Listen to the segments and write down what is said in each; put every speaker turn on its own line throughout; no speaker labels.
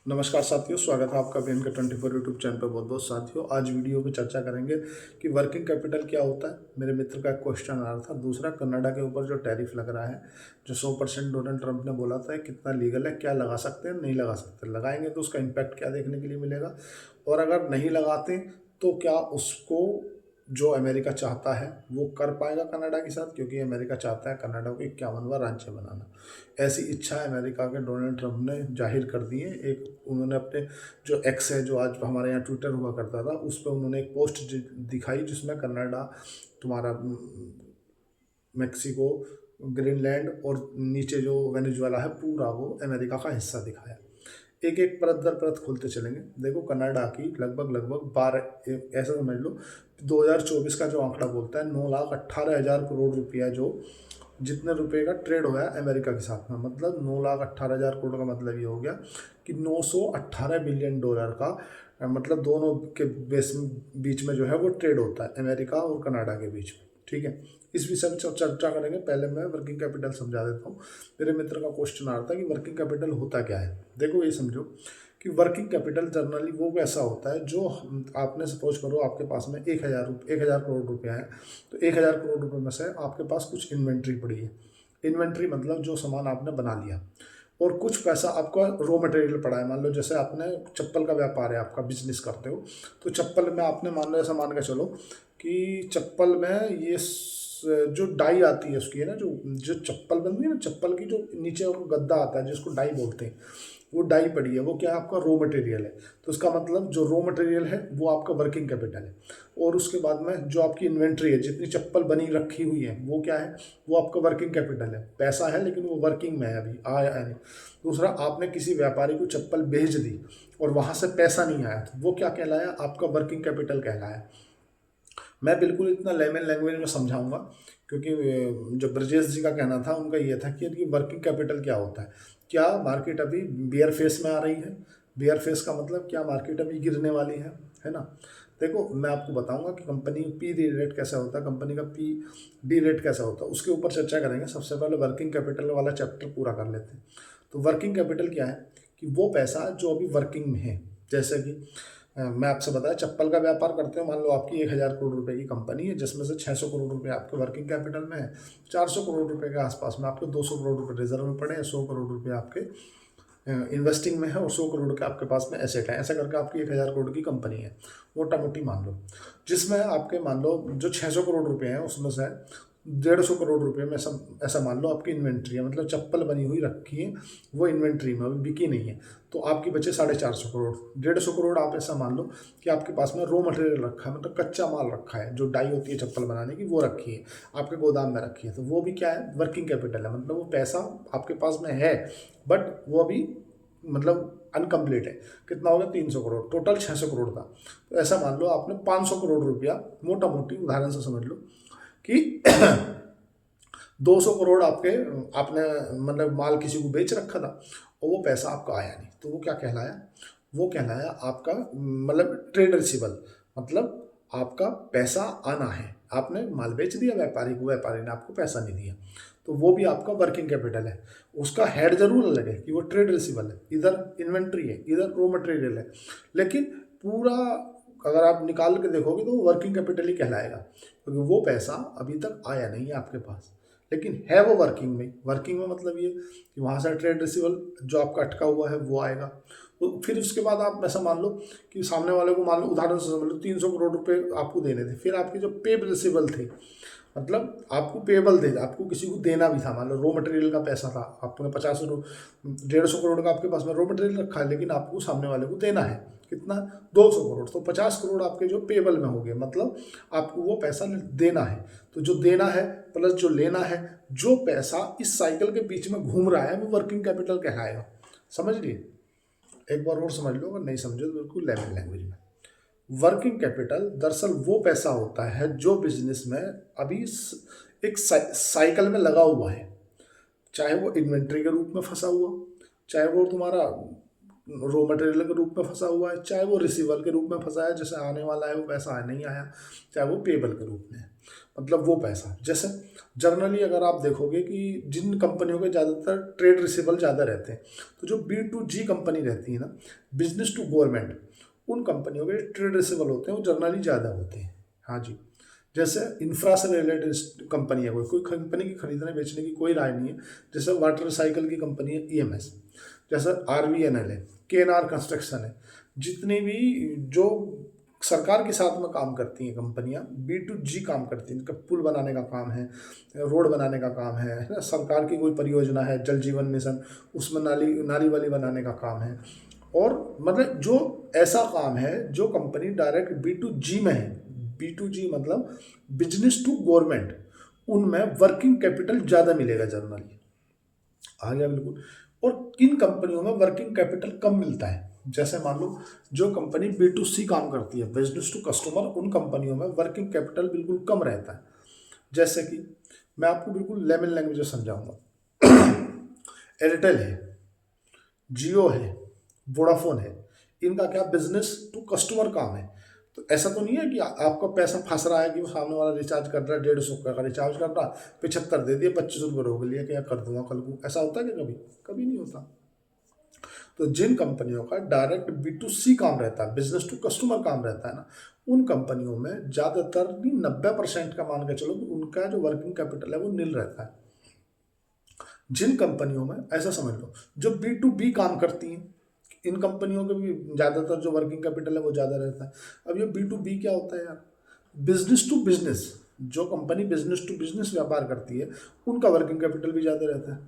नमस्कार साथियों, स्वागत है आपका BN के 24 यूट्यूब चैनल पर। बहुत बहुत साथियों, आज वीडियो में चर्चा करेंगे कि वर्किंग कैपिटल क्या होता है। मेरे मित्र का एक क्वेश्चन आ रहा था। दूसरा, कनाडा के ऊपर जो टैरिफ लग रहा है, जो 100% डोनाल्ड ट्रंप ने बोला था, कितना लीगल है, क्या लगा सकते हैं, नहीं लगा सकते, लगाएंगे तो उसका इम्पैक्ट क्या देखने के लिए मिलेगा, और अगर नहीं लगाते तो क्या उसको जो अमेरिका चाहता है वो कर पाएगा कनाडा के साथ, क्योंकि अमेरिका चाहता है कनाडा को 51वां राज्य बनाना। ऐसी इच्छा अमेरिका के डोनाल्ड ट्रंप ने जाहिर कर दी है। एक उन्होंने अपने जो एक्स है, जो आज हमारे यहाँ ट्विटर हुआ करता था, उस पर उन्होंने एक पोस्ट दिखाई जिसमें कनाडा, तुम्हारा मेक्सिको, ग्रीनलैंड और नीचे जो वेनेजुएला है, पूरा वो अमेरिका का हिस्सा दिखाया। एक एक परत दर परत खोलते चलेंगे। देखो, कनाडा की लगभग 12, ऐसा समझ लो 2024 का जो आंकड़ा बोलता है, 9,18,000 करोड़ रुपया, जो जितने रुपए का ट्रेड हुआ है अमेरिका के साथ में, मतलब 9,18,000 करोड़ का मतलब ये हो गया कि 918 बिलियन डॉलर का, मतलब दोनों के बीच में जो है वो ट्रेड होता है, अमेरिका और कनाडा के बीच में। ठीक है, इस विषय में चर्चा करेंगे। पहले मैं वर्किंग कैपिटल समझा देता हूँ। मेरे मित्र का क्वेश्चन आ रहा था कि वर्किंग कैपिटल होता क्या है। देखो, ये समझो कि वर्किंग कैपिटल जनरली वो ऐसा होता है जो आपने सपोज करो आपके पास में 1,000 करोड़ रुपया है, तो 1,000 करोड़ रुपये में से आपके पास कुछ इन्वेंट्री पड़ी है। इन्वेंट्री मतलब जो सामान आपने बना लिया, और कुछ पैसा आपका रॉ मटेरियल पड़ा है। मान लो जैसे आपने चप्पल का व्यापार है, आपका बिजनेस करते हो, तो चप्पल में आपने मान लो, ऐसा मान के चलो कि चप्पल में ये जो डाई आती है उसकी, है ना, जो जो चप्पल बनती है ना, चप्पल की जो नीचे गद्दा आता है जिसको डाई बोलते हैं, वो डाई पड़ी है, वो क्या है, आपका रॉ मटेरियल है। तो इसका मतलब जो रॉ मटेरियल है वो आपका वर्किंग कैपिटल है। और उसके बाद में जो आपकी इन्वेंट्री है, जितनी चप्पल बनी रखी हुई है, वो क्या है, वो आपका वर्किंग कैपिटल है। पैसा है लेकिन वो वर्किंग में है, अभी आया नहीं। दूसरा, आपने किसी व्यापारी को चप्पल भेज दी और वहाँ से पैसा नहीं आया, तो वो क्या कहलाया, आपका वर्किंग कैपिटल कहलाया। मैं बिल्कुल इतना लेमन लैंग्वेज में समझाऊंगा, क्योंकि जो ब्रजेश जी का कहना था, उनका ये था कि वर्किंग कैपिटल क्या होता है। क्या मार्केट अभी बियर फेस में आ रही है? बियर फेस का मतलब क्या, मार्केट अभी गिरने वाली है ना। देखो, मैं आपको बताऊंगा कि कंपनी पी डी रेट कैसा होता है, कंपनी का पी डी रेट कैसा होता है, उसके ऊपर चर्चा करेंगे। सबसे पहले वर्किंग कैपिटल वाला चैप्टर पूरा कर लेते हैं। तो वर्किंग कैपिटल क्या है कि वो पैसा जो अभी वर्किंग में है। जैसे कि मैं आपसे बताया, चप्पल का व्यापार करते हो, मान लो आपकी 1,000 करोड़ रुपए की कंपनी है, जिसमें से 600 करोड़ रुपए आपके वर्किंग कैपिटल में है, 400 करोड़ रुपए के आसपास में आपके 200 करोड़ रुपए रिजर्व में पड़े हैं, 100 करोड़ रुपए आपके इन्वेस्टिंग में है, और 100 करोड़ के आपके पास में एसेट है। ऐसा करके आपकी 1,000 करोड़ की कंपनी है, मोटा मोटी मान लो। जिसमें आपके मान लो जो 600 करोड़ रुपए हैं, उसमें से 150 करोड़ रुपए में ऐसा मान लो आपकी इन्वेंट्री है, मतलब चप्पल बनी हुई रखी है, वो इन्वेंट्री में अभी बिकी नहीं है, तो आपकी बचे 450 करोड़। 150 करोड़ आप ऐसा मान लो कि आपके पास में रॉ मटेरियल रखा है, मतलब कच्चा माल रखा है, जो डाई होती है चप्पल बनाने की, वो रखी है, आपके गोदाम में रखी है, तो वो भी क्या है, वर्किंग कैपिटल है। मतलब वो पैसा आपके पास में है, बट वो अभी मतलब अनकम्प्लीट है। कितना हो गया, 300 करोड़, टोटल 600 करोड़ था। तो ऐसा मान लो आपने 500 करोड़ रुपया, मोटा मोटी उदाहरण से समझ लो कि 200 करोड़ आपके, आपने मतलब माल किसी को बेच रखा था, और वो पैसा आपका आया नहीं, तो वो क्या कहलाया, वो कहलाया आपका मतलब ट्रेड रिसीबल। मतलब आपका पैसा आना है, आपने माल बेच दिया व्यापारी को, व्यापारी ने आपको पैसा नहीं दिया, तो वो भी आपका वर्किंग कैपिटल है। उसका हेड जरूर अलग है कि वो ट्रेड रिसीबल है, इधर इन्वेंट्री है, इधर रॉ मटेरियल है, लेकिन पूरा अगर आप निकाल के देखोगे तो वो वर्किंग कैपिटल ही कहलाएगा, क्योंकि वो पैसा अभी तक आया नहीं है आपके पास, लेकिन है वो वर्किंग में। वर्किंग में मतलब ये कि वहाँ से ट्रेड रिसीबल जो आपका अटका हुआ है वो आएगा। तो फिर उसके बाद आप ऐसा मान लो कि सामने वाले को, मान लो उदाहरण से समझ लो, 300 करोड़ रुपए आपको देने थे, फिर आपके जो पे रिसीबल थे, मतलब आपको पेबल दे, आपको किसी को देना भी था, मान लो रॉ मटेरियल का पैसा था, आपने 150 करोड़ का आपके पास में रॉ मटेरियल रखा है, लेकिन आपको सामने वाले को देना है कितना, 200 करोड़, तो 50 करोड़ आपके जो पेबल में हो गए, मतलब आपको वो पैसा देना है। तो जो देना है प्लस जो लेना है, जो पैसा इस साइकिल के बीच में घूम रहा है, वो वर्किंग कैपिटल कहलाएगा। समझ लिए? एक बार और समझ लो, अगर नहीं समझे तो बिल्कुल लेमन लैंग्वेज में। वर्किंग कैपिटल दरअसल वो पैसा होता है जो बिजनेस में अभी एक साइकिल में लगा हुआ है, चाहे वो इन्वेंट्री के रूप में फंसा हुआ, चाहे वो तुम्हारा रॉ मटेरियल के रूप में फंसा हुआ है, चाहे वो रिसीवल के रूप में फंसा है, जैसे आने वाला है वो पैसा नहीं आया, चाहे वो पेबल के रूप में है, मतलब वो पैसा। जैसे जनरली अगर आप देखोगे कि जिन कंपनियों के ज़्यादातर ट्रेड रिसीवल ज़्यादा रहते हैं, तो जो B2G कंपनी रहती है ना, बिजनेस टू गवर्नमेंट, उन कंपनियों के ट्रेड रिसीवल होते हैं वो जनरली ज़्यादा होते हैं। हाँ जी, जैसे इंफ्रा से रिलेटेड कंपनी है, कोई कोई कंपनी की खरीदने बेचने की कोई राय नहीं है, जैसे वाटर साइकिल की कंपनी है EMS, जैसे RVNL है, KNR कंस्ट्रक्शन है, जितनी भी जो सरकार के साथ में काम करती हैं कंपनियां, B2G काम करती हैं, इनका पुल बनाने का काम है, रोड बनाने का काम है ना, सरकार की कोई परियोजना है, जल जीवन मिशन, उसमें नाली नाली वाली बनाने का काम है, और मतलब जो ऐसा काम है जो कंपनी डायरेक्ट B2G में है, B2G मतलब बिजनेस टू गवर्नमेंट, उनमें वर्किंग कैपिटल ज़्यादा मिलेगा जनरली। आ गया बिल्कुल। और किन कंपनियों में वर्किंग कैपिटल कम मिलता है, जैसे मान लो जो कंपनी B2C काम करती है, बिजनेस टू कस्टमर, उन कंपनियों में वर्किंग कैपिटल बिल्कुल कम रहता है। जैसे कि मैं आपको बिल्कुल लेमन लैंग्वेज में समझाऊंगा। एयरटेल है, जियो है, वोडाफोन है, इनका क्या बिजनेस टू कस्टमर काम है। तो ऐसा तो नहीं है कि आपका पैसा फंस रहा है कि वो सामने वाला रिचार्ज कर रहा है, 150 का रिचार्ज कर रहा, 75 दे दिए, 25 रुपये रोक लिया कि यार कर दूंगा कल को, ऐसा होता है क्या? कभी कभी नहीं होता। तो जिन कंपनियों का डायरेक्ट B2C काम रहता है, बिजनेस टू कस्टमर काम रहता है ना, उन कंपनियों में ज़्यादातर भी 90% का मान के चलो कि उनका जो वर्किंग कैपिटल है वो नील रहता है। जिन कंपनियों में ऐसा समझ लो जो B2B काम करती हैं, इन कंपनियों के भी ज़्यादातर जो वर्किंग कैपिटल है वो ज़्यादा रहता है। अब ये B2B क्या होता है यार? बिजनेस टू बिजनेस, जो कंपनी बिजनेस टू बिजनेस व्यापार करती है उनका वर्किंग कैपिटल भी ज़्यादा रहता है।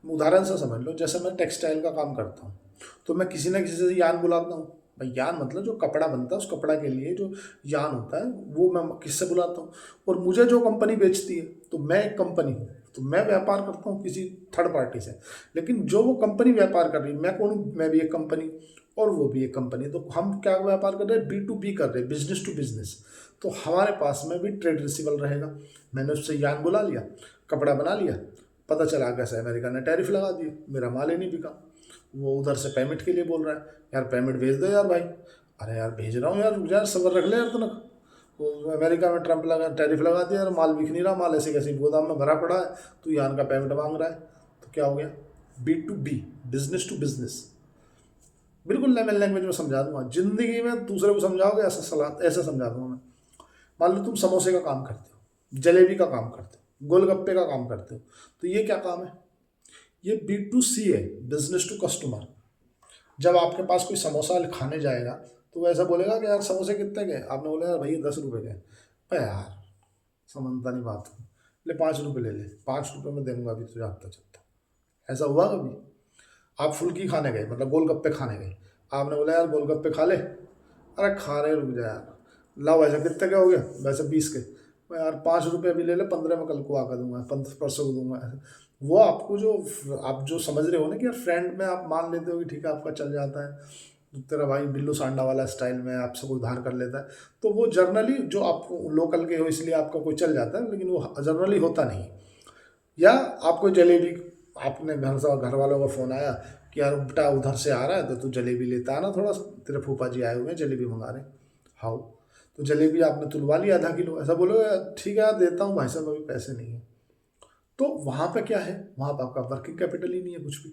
उदाहरण से समझ लो, जैसे मैं टेक्सटाइल का काम करता हूँ, तो मैं किसी ना किसी से यान बुलाता हूँ भाई, यान मतलब जो कपड़ा बनता है उस कपड़ा के लिए जो यान होता है वो मैं किससे बुलाता हूँ, और मुझे जो कंपनी बेचती है, तो मैं एक कंपनी हूँ, तो मैं व्यापार करता हूँ किसी थर्ड पार्टी से, लेकिन जो वो कंपनी व्यापार कर रही है, मैं कौन हूँ? मैं भी एक कंपनी और वो भी एक कंपनी, तो हम क्या व्यापार कर रहे हैं? B2B कर रहे हैं, बिजनेस टू बिजनेस। तो हमारे पास में भी ट्रेड रिसीवल रहेगा। मैंने उससे यान बुला लिया, कपड़ा बना लिया, पता चला कैसे अमेरिका ने टैरिफ लगा दिए, मेरा माल ही नहीं बिका। वो उधर से पेमेंट के लिए बोल रहा है, यार पेमेंट भेज दो यार भाई। अरे यार भेज रहा हूँ यार, रुक जा यार, सब्र रख ले यार तनक। वो अमेरिका में ट्रंप लगा टैरिफ लगा दिया यार, माल बिक नहीं रहा, माल ऐसे कैसे गोदाम में भरा पड़ा है, तू यान का पेमेंट मांग रहा है। तो क्या हो गया? B2B, business to business. बिल्कुल लेमन लैंग्वेज में समझा दूंगा, जिंदगी में दूसरे को समझाओगे ऐसा सलाह ऐसा समझा दूंगा मैं। मान लो तुम समोसे का काम करते हो, जलेबी का काम करते हो, गोलगप्पे का काम करते हो, तो ये क्या काम है? ये B2C है, बिजनेस टू कस्टमर। जब आपके पास कोई समोसा खाने जाएगा तो वो ऐसा बोलेगा कि यार समोसे कितने के? आपने बोला यार भैया 10 रुपये के। भाई यार समझता नहीं बात को, ले 5 रुपये ले ले, 5 रुपये में दूंगा अभी तुझे हफ्ता चलता। ऐसा हुआ कभी? आप फुल्की खाने गए, मतलब गोलगप्पे खाने गए, आपने बोला यार गोलगप्पे खा ले, अरे खा रहे रुक जा यार, लाओ ऐसा कितने का हो गया? वैसे 20 के। मैं यार 5 रुपये अभी ले ले, 15 में कल को आकर दूंगा, 15 परसों को दूंगा। वो आपको जो आप जो समझ रहे हो ना कि यार फ्रेंड में आप मान लेते हो कि ठीक है आपका चल जाता है, तो तेरा भाई बिल्लू सांडा वाला स्टाइल में आपसे कोई उधार कर लेता है, तो वो जर्नली जो आप लोकल के हो इसलिए आपका कोई चल जाता है, लेकिन वो जर्नली होता नहीं। या आपको जलेबी, आपने घर वालों का फ़ोन आया कि यार बेटा उधर से आ रहा है तो तू जलेबी लेता आना थोड़ा, तेरे फूफा जी आए हुए हैं जलेबी मंगा रहे हैं। हाँ, तो जलेबी आपने तुलवा लिया आधा किलो, ऐसा बोलो ठीक है यार देता हूँ भाई साहब, अभी पैसे नहीं है। तो वहाँ पे क्या है? वहाँ पे आपका वर्किंग कैपिटल ही नहीं है कुछ भी।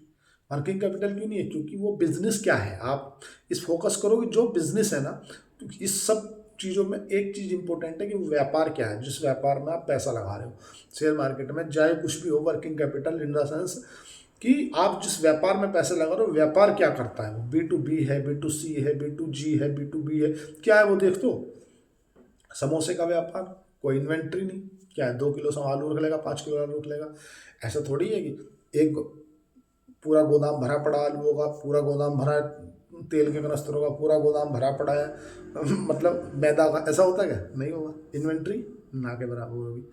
वर्किंग कैपिटल क्यों नहीं है? क्योंकि वो बिजनेस क्या है, आप इस फोकस करो कि जो बिजनेस है ना, तो इस सब चीज़ों में एक चीज़ इंपॉर्टेंट है कि वो व्यापार क्या है, जिस व्यापार में आप पैसा लगा रहे हो। शेयर मार्केट में चाहे कुछ भी हो, working capital in the sense कि आप जिस व्यापार में पैसे लगा रहे हो, व्यापार क्या करता है, वो B2B है, B2C है, B2G है, B2B है, क्या है वो देख दो। समोसे का व्यापार, कोई इन्वेंट्री नहीं, क्या है 2 किलो आलू रख लेगा, 5 किलो आलू रख लेगा। ऐसा थोड़ी है कि एक पूरा गोदाम भरा पड़ा आलूओं का, पूरा गोदाम भरा तेल के कनस्तरों का, पूरा गोदाम भरा पड़ा है मतलब मैदा का, ऐसा होता है क्या? नहीं होगा। इन्वेंट्री ना के बराबर होगी।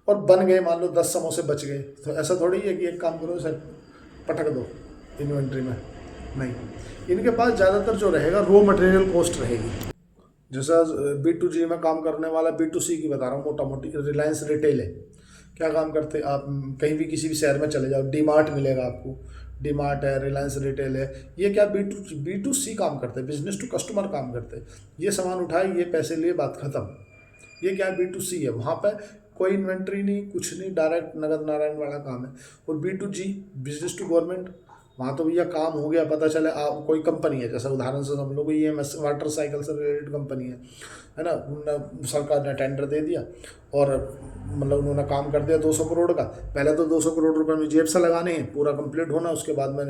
और बन गए, मान लो 10 समोसे बच गए, तो ऐसा थोड़ी है कि एक काम करो सर पटक दो इन्वेंट्री में, नहीं। इनके पास ज़्यादातर जो रहेगा रॉ मटेरियल कॉस्ट रहेगी। जैसा B2G में काम करने वाला, B2C की बता रहा हूँ, मोटा मोटी रिलायंस रिटेल है। क्या काम करते? आप कहीं भी किसी भी शहर में चले जाओ, डी मार्ट मिलेगा आपको, डीमार्ट है, रिलायंस रिटेल है, ये क्या बी टू सी काम करते हैं, बिजनेस टू कस्टमर काम करते हैं। ये सामान उठाए, ये पैसे लिए, बात खत्म। ये क्या बी टू सी है, वहाँ पे कोई इन्वेंट्री नहीं, कुछ नहीं, डायरेक्ट नगद नारायण वाला काम है। और B to G, business to government, वहाँ तो भैया काम हो गया, पता चले आप कोई कंपनी है, जैसे उदाहरण से हम लोग ये वाटर साइकिल से रिलेटेड कंपनी है ना, उन्होंने सरकार ने टेंडर दे दिया और मतलब उन्होंने काम कर दिया 200 करोड़ का। पहले तो 200 करोड़ रुपए में जेब से लगाने हैं, पूरा कंप्लीट होना, उसके बाद में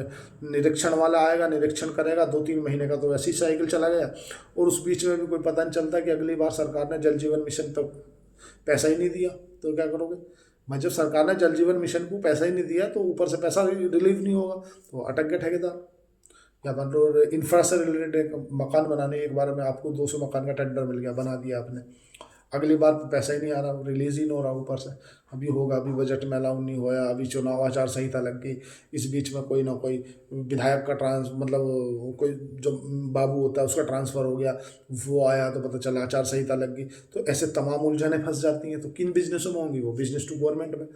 निरीक्षण वाला आएगा, निरीक्षण करेगा, 2-3 महीने का तो ऐसी साइकिल चला गया। और उस बीच में भी कोई पता नहीं चलता कि अगली बार सरकार ने जल जीवन मिशन तक पैसा ही नहीं दिया, तो क्या करोगे। मैं जब सरकार ने जल जीवन मिशन को पैसा ही नहीं दिया तो ऊपर से पैसा रिलीव नहीं होगा, तो अटक गए ठेकेदार। या मान लो इंफ्रा से रिलेटेड एक मकान बनाने, एक बार में आपको 200 मकान का टेंडर मिल गया, बना दिया आपने, अगली बार पैसा ही नहीं आ रहा, रिलीज ही नहीं हो रहा ऊपर से। अभी होगा, अभी बजट में अलाउ नहीं होया, अभी चुनाव आचार संहिता लग गई, इस बीच में कोई ना कोई विधायक का मतलब कोई जो बाबू होता है उसका ट्रांसफ़र हो गया, वो आया तो पता चला आचार संहिता लग गई। तो ऐसे तमाम उलझने फंस जाती हैं। तो किन बिजनेसों में होंगी, वो बिजनेस टू गवर्नमेंट में।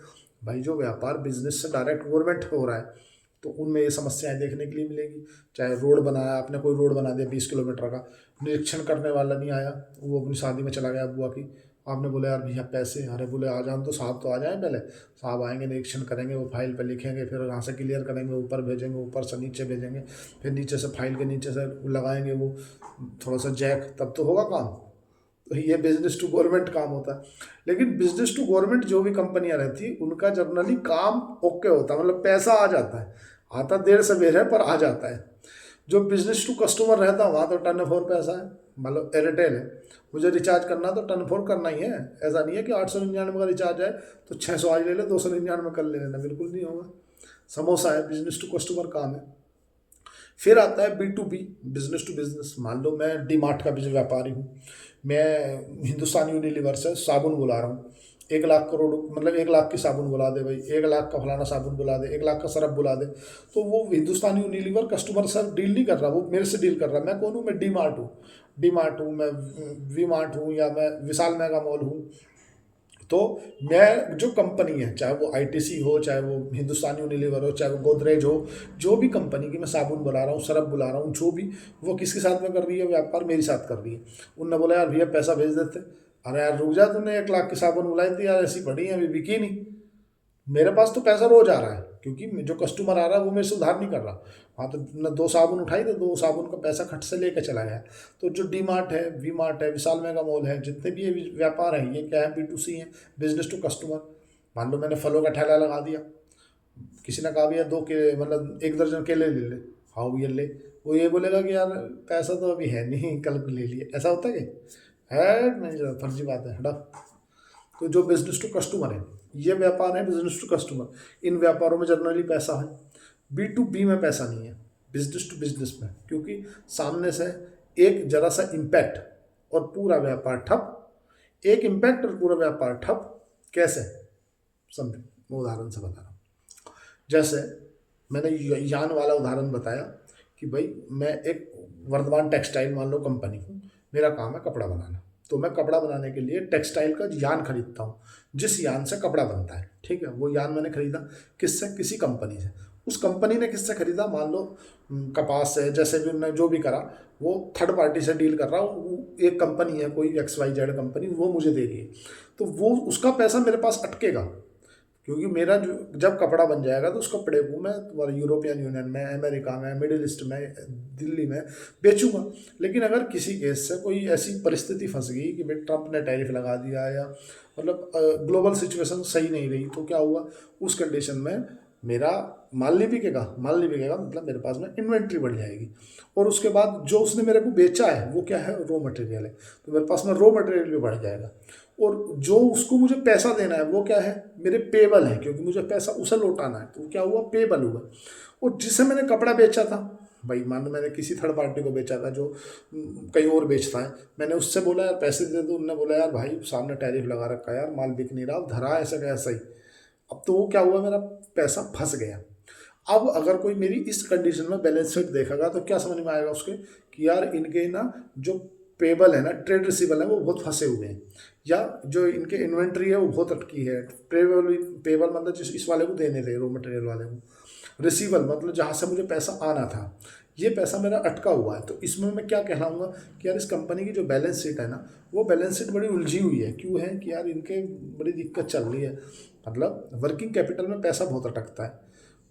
भाई जो व्यापार बिजनेस से डायरेक्ट गवर्नमेंट हो रहा है तो उनमें ये समस्याएं देखने के लिए मिलेगी। चाहे रोड बनाया आपने, कोई रोड बना दिया 20 किलोमीटर का, निरीक्षण करने वाला नहीं आया, वो अपनी शादी में चला गया बुआ की, आपने बोला यार भैया पैसे, अरे बोले आ जाओ, तो साहब तो आ जाए, पहले साहब आएंगे, निरीक्षण करेंगे, वो फाइल पे लिखेंगे, फिर यहाँ से क्लियर करेंगे, ऊपर भेजेंगे, ऊपर से नीचे भेजेंगे, फिर नीचे से फाइल के नीचे से लगाएंगे वो थोड़ा सा जैक, तब तो होगा काम। तो ये बिजनेस टू गवर्नमेंट काम होता है। लेकिन बिजनेस टू गवर्नमेंट जो भी कंपनियां रहती हैं उनका जनरली काम ओके होता है, मतलब पैसा आ जाता है, आता देर से बेर है पर आ जाता है। जो बिजनेस टू कस्टमर रहता है वहाँ तो टर्न फोर पैसा है, मतलब एयरटेल है, मुझे रिचार्ज करना तो टर्न फोर करना ही है। ऐसा नहीं है कि 899 का रिचार्ज है तो 600 आज ले ले, 299 कर ले लेना, बिल्कुल नहीं होगा। समोसा है, बिजनेस टू कस्टमर काम है। फिर आता है B to B, business to business. मान लो मैं डी मार्ट का बिजनेस व्यापारी हूँ, मैं हिंदुस्तान यूनिलीवर से साबुन बुला रहा हूँ, 1 लाख करोड़, मतलब 1 लाख की साबुन बुला दे भाई, 1 लाख का फलाना साबुन बुला दे, 1 लाख का सरफ बुला दे, तो वो हिंदुस्तान यूनिलीवर कस्टमर से डील नहीं कर रहा, वो मेरे से डील कर रहा है। मैं कौन हूँ, मैं डी मार्ट हूँ, डी मार्ट हूँ, मैं वी मार्ट हूँ, या मैं विशाल मेगा मॉल हूँ। तो मैं जो कंपनी है, चाहे वो आईटीसी हो, चाहे वो हिंदुस्तान यूनिलीवर हो, चाहे वो गोदरेज हो, जो भी कंपनी की मैं साबुन बुला रहा हूँ, सरफ बुला रहा हूँ, जो भी, वो किसके साथ में कर रही है, व्यापार मेरे साथ कर रही है। उनने बोला यार भैया पैसा भेज देते, अरे यार रुक जा, तूने 1 लाख की साबुन बुलाई थी यार, ऐसी पड़ी है, अभी बिकी नहीं, मेरे पास तो पैसा रोज आ रहा है, क्योंकि जो कस्टमर आ रहा है वो मेरे से उधार नहीं कर रहा। हाँ तो न 2 साबुन उठाई तो 2 साबुन का पैसा खट से लेके चला गया। तो जो डी मार्ट है, वी मार्ट है, विशाल मेगा मॉल है, जितने भी ये व्यापार है, ये क्या है, बी टू सी है, बिजनेस टू कस्टमर। मान लो मैंने फलों का ठेला लगा दिया, किसी ने कहा भैया 2 के मतलब 1 दर्जन केले ले ले, हाँ भैया ले, वो ये बोलेगा कि यार पैसा तो अभी है नहीं, कल को ले लिए, ऐसा होता है क्या? है नहीं, फर्जी बात है, हटा। तो जो बिजनेस टू कस्टमर है, ये व्यापार है बिजनेस टू कस्टमर। इन व्यापारों में जनरली पैसा है, बी टू बी में पैसा नहीं है, बिजनेस टू बिजनेस में, क्योंकि सामने से एक जरा सा इम्पैक्ट और पूरा व्यापार ठप, एक इम्पैक्ट और पूरा व्यापार ठप। कैसे समझो, मैं उदाहरण से बता रहा हूँ। जैसे मैंने यान वाला उदाहरण बताया कि भाई मैं एक वर्धमान टेक्सटाइल मान लो कंपनी हूँ, मेरा काम है कपड़ा बनाना, तो मैं कपड़ा बनाने के लिए टेक्सटाइल का यान खरीदता हूँ, जिस यान से कपड़ा बनता है, ठीक है। वो यान मैंने खरीदा किससे, किसी कंपनी से। उस कंपनी ने किससे खरीदा, मान लो कपास से, जैसे भी उन्होंने जो भी करा, वो थर्ड पार्टी से डील कर रहा हूँ, एक कंपनी है कोई XYZ कंपनी, वो मुझे दे रही है, तो वो उसका पैसा मेरे पास अटकेगा, क्योंकि मेरा जो जब कपड़ा बन जाएगा तो उस कपड़े को मैं तुम्हारे यूरोपियन यूनियन में, अमेरिका में, मिडिल ईस्ट में, दिल्ली में बेचूंगा। लेकिन अगर किसी केस से कोई ऐसी परिस्थिति फंस गई कि भाई ट्रंप ने टैरिफ लगा दिया, या मतलब ग्लोबल सिचुएशन सही नहीं रही, तो क्या हुआ, उस कंडीशन में मेरा माल नहीं बिकेगा, माल नहीं बिकेगा मतलब मेरे पास में इन्वेंट्री बढ़ जाएगी, और उसके बाद जो उसने मेरे को बेचा है वो क्या है, रॉ मटेरियल है, तो मेरे पास में रॉ मटेरियल भी बढ़ जाएगा। और जो उसको मुझे पैसा देना है वो क्या है, मेरे पेबल है, क्योंकि मुझे पैसा उसे लौटाना है, तो क्या हुआ, पेबल हुआ। और जिसे मैंने कपड़ा बेचा था, भाई मान लो मैंने किसी थर्ड पार्टी को बेचा था जो कहीं और बेचता है, मैंने उससे बोला यार पैसे दे दो, उन्होंने बोला यार भाई सामने टैरिफ लगा रखा है यार, माल बिक नहीं रहा, धरा ऐसा कैसा ही। अब तो वो क्या हुआ, मेरा पैसा फंस गया। अब अगर कोई मेरी इस कंडीशन में बैलेंस शीट देखेगा तो क्या समझ में आएगा उसके, कि यार इनके ना जो पेबल है ना, ट्रेड रिसीबल है, वो बहुत फंसे हुए हैं, या जो इनके इन्वेंट्री है वो बहुत अटकी है। पेबल पेबल मतलब जिस इस वाले को देने थे, रॉ मटेरियल वाले को, रिसीवल मतलब जहाँ से मुझे पैसा आना था, ये पैसा मेरा अटका हुआ है। तो इसमें मैं क्या कहलाऊंगा कि यार इस कंपनी की जो बैलेंस शीट है ना, वो बैलेंस शीट बड़ी उलझी हुई है। क्यों है कि यार इनके बड़ी दिक्कत चल रही है, मतलब वर्किंग कैपिटल में पैसा बहुत अटकता है।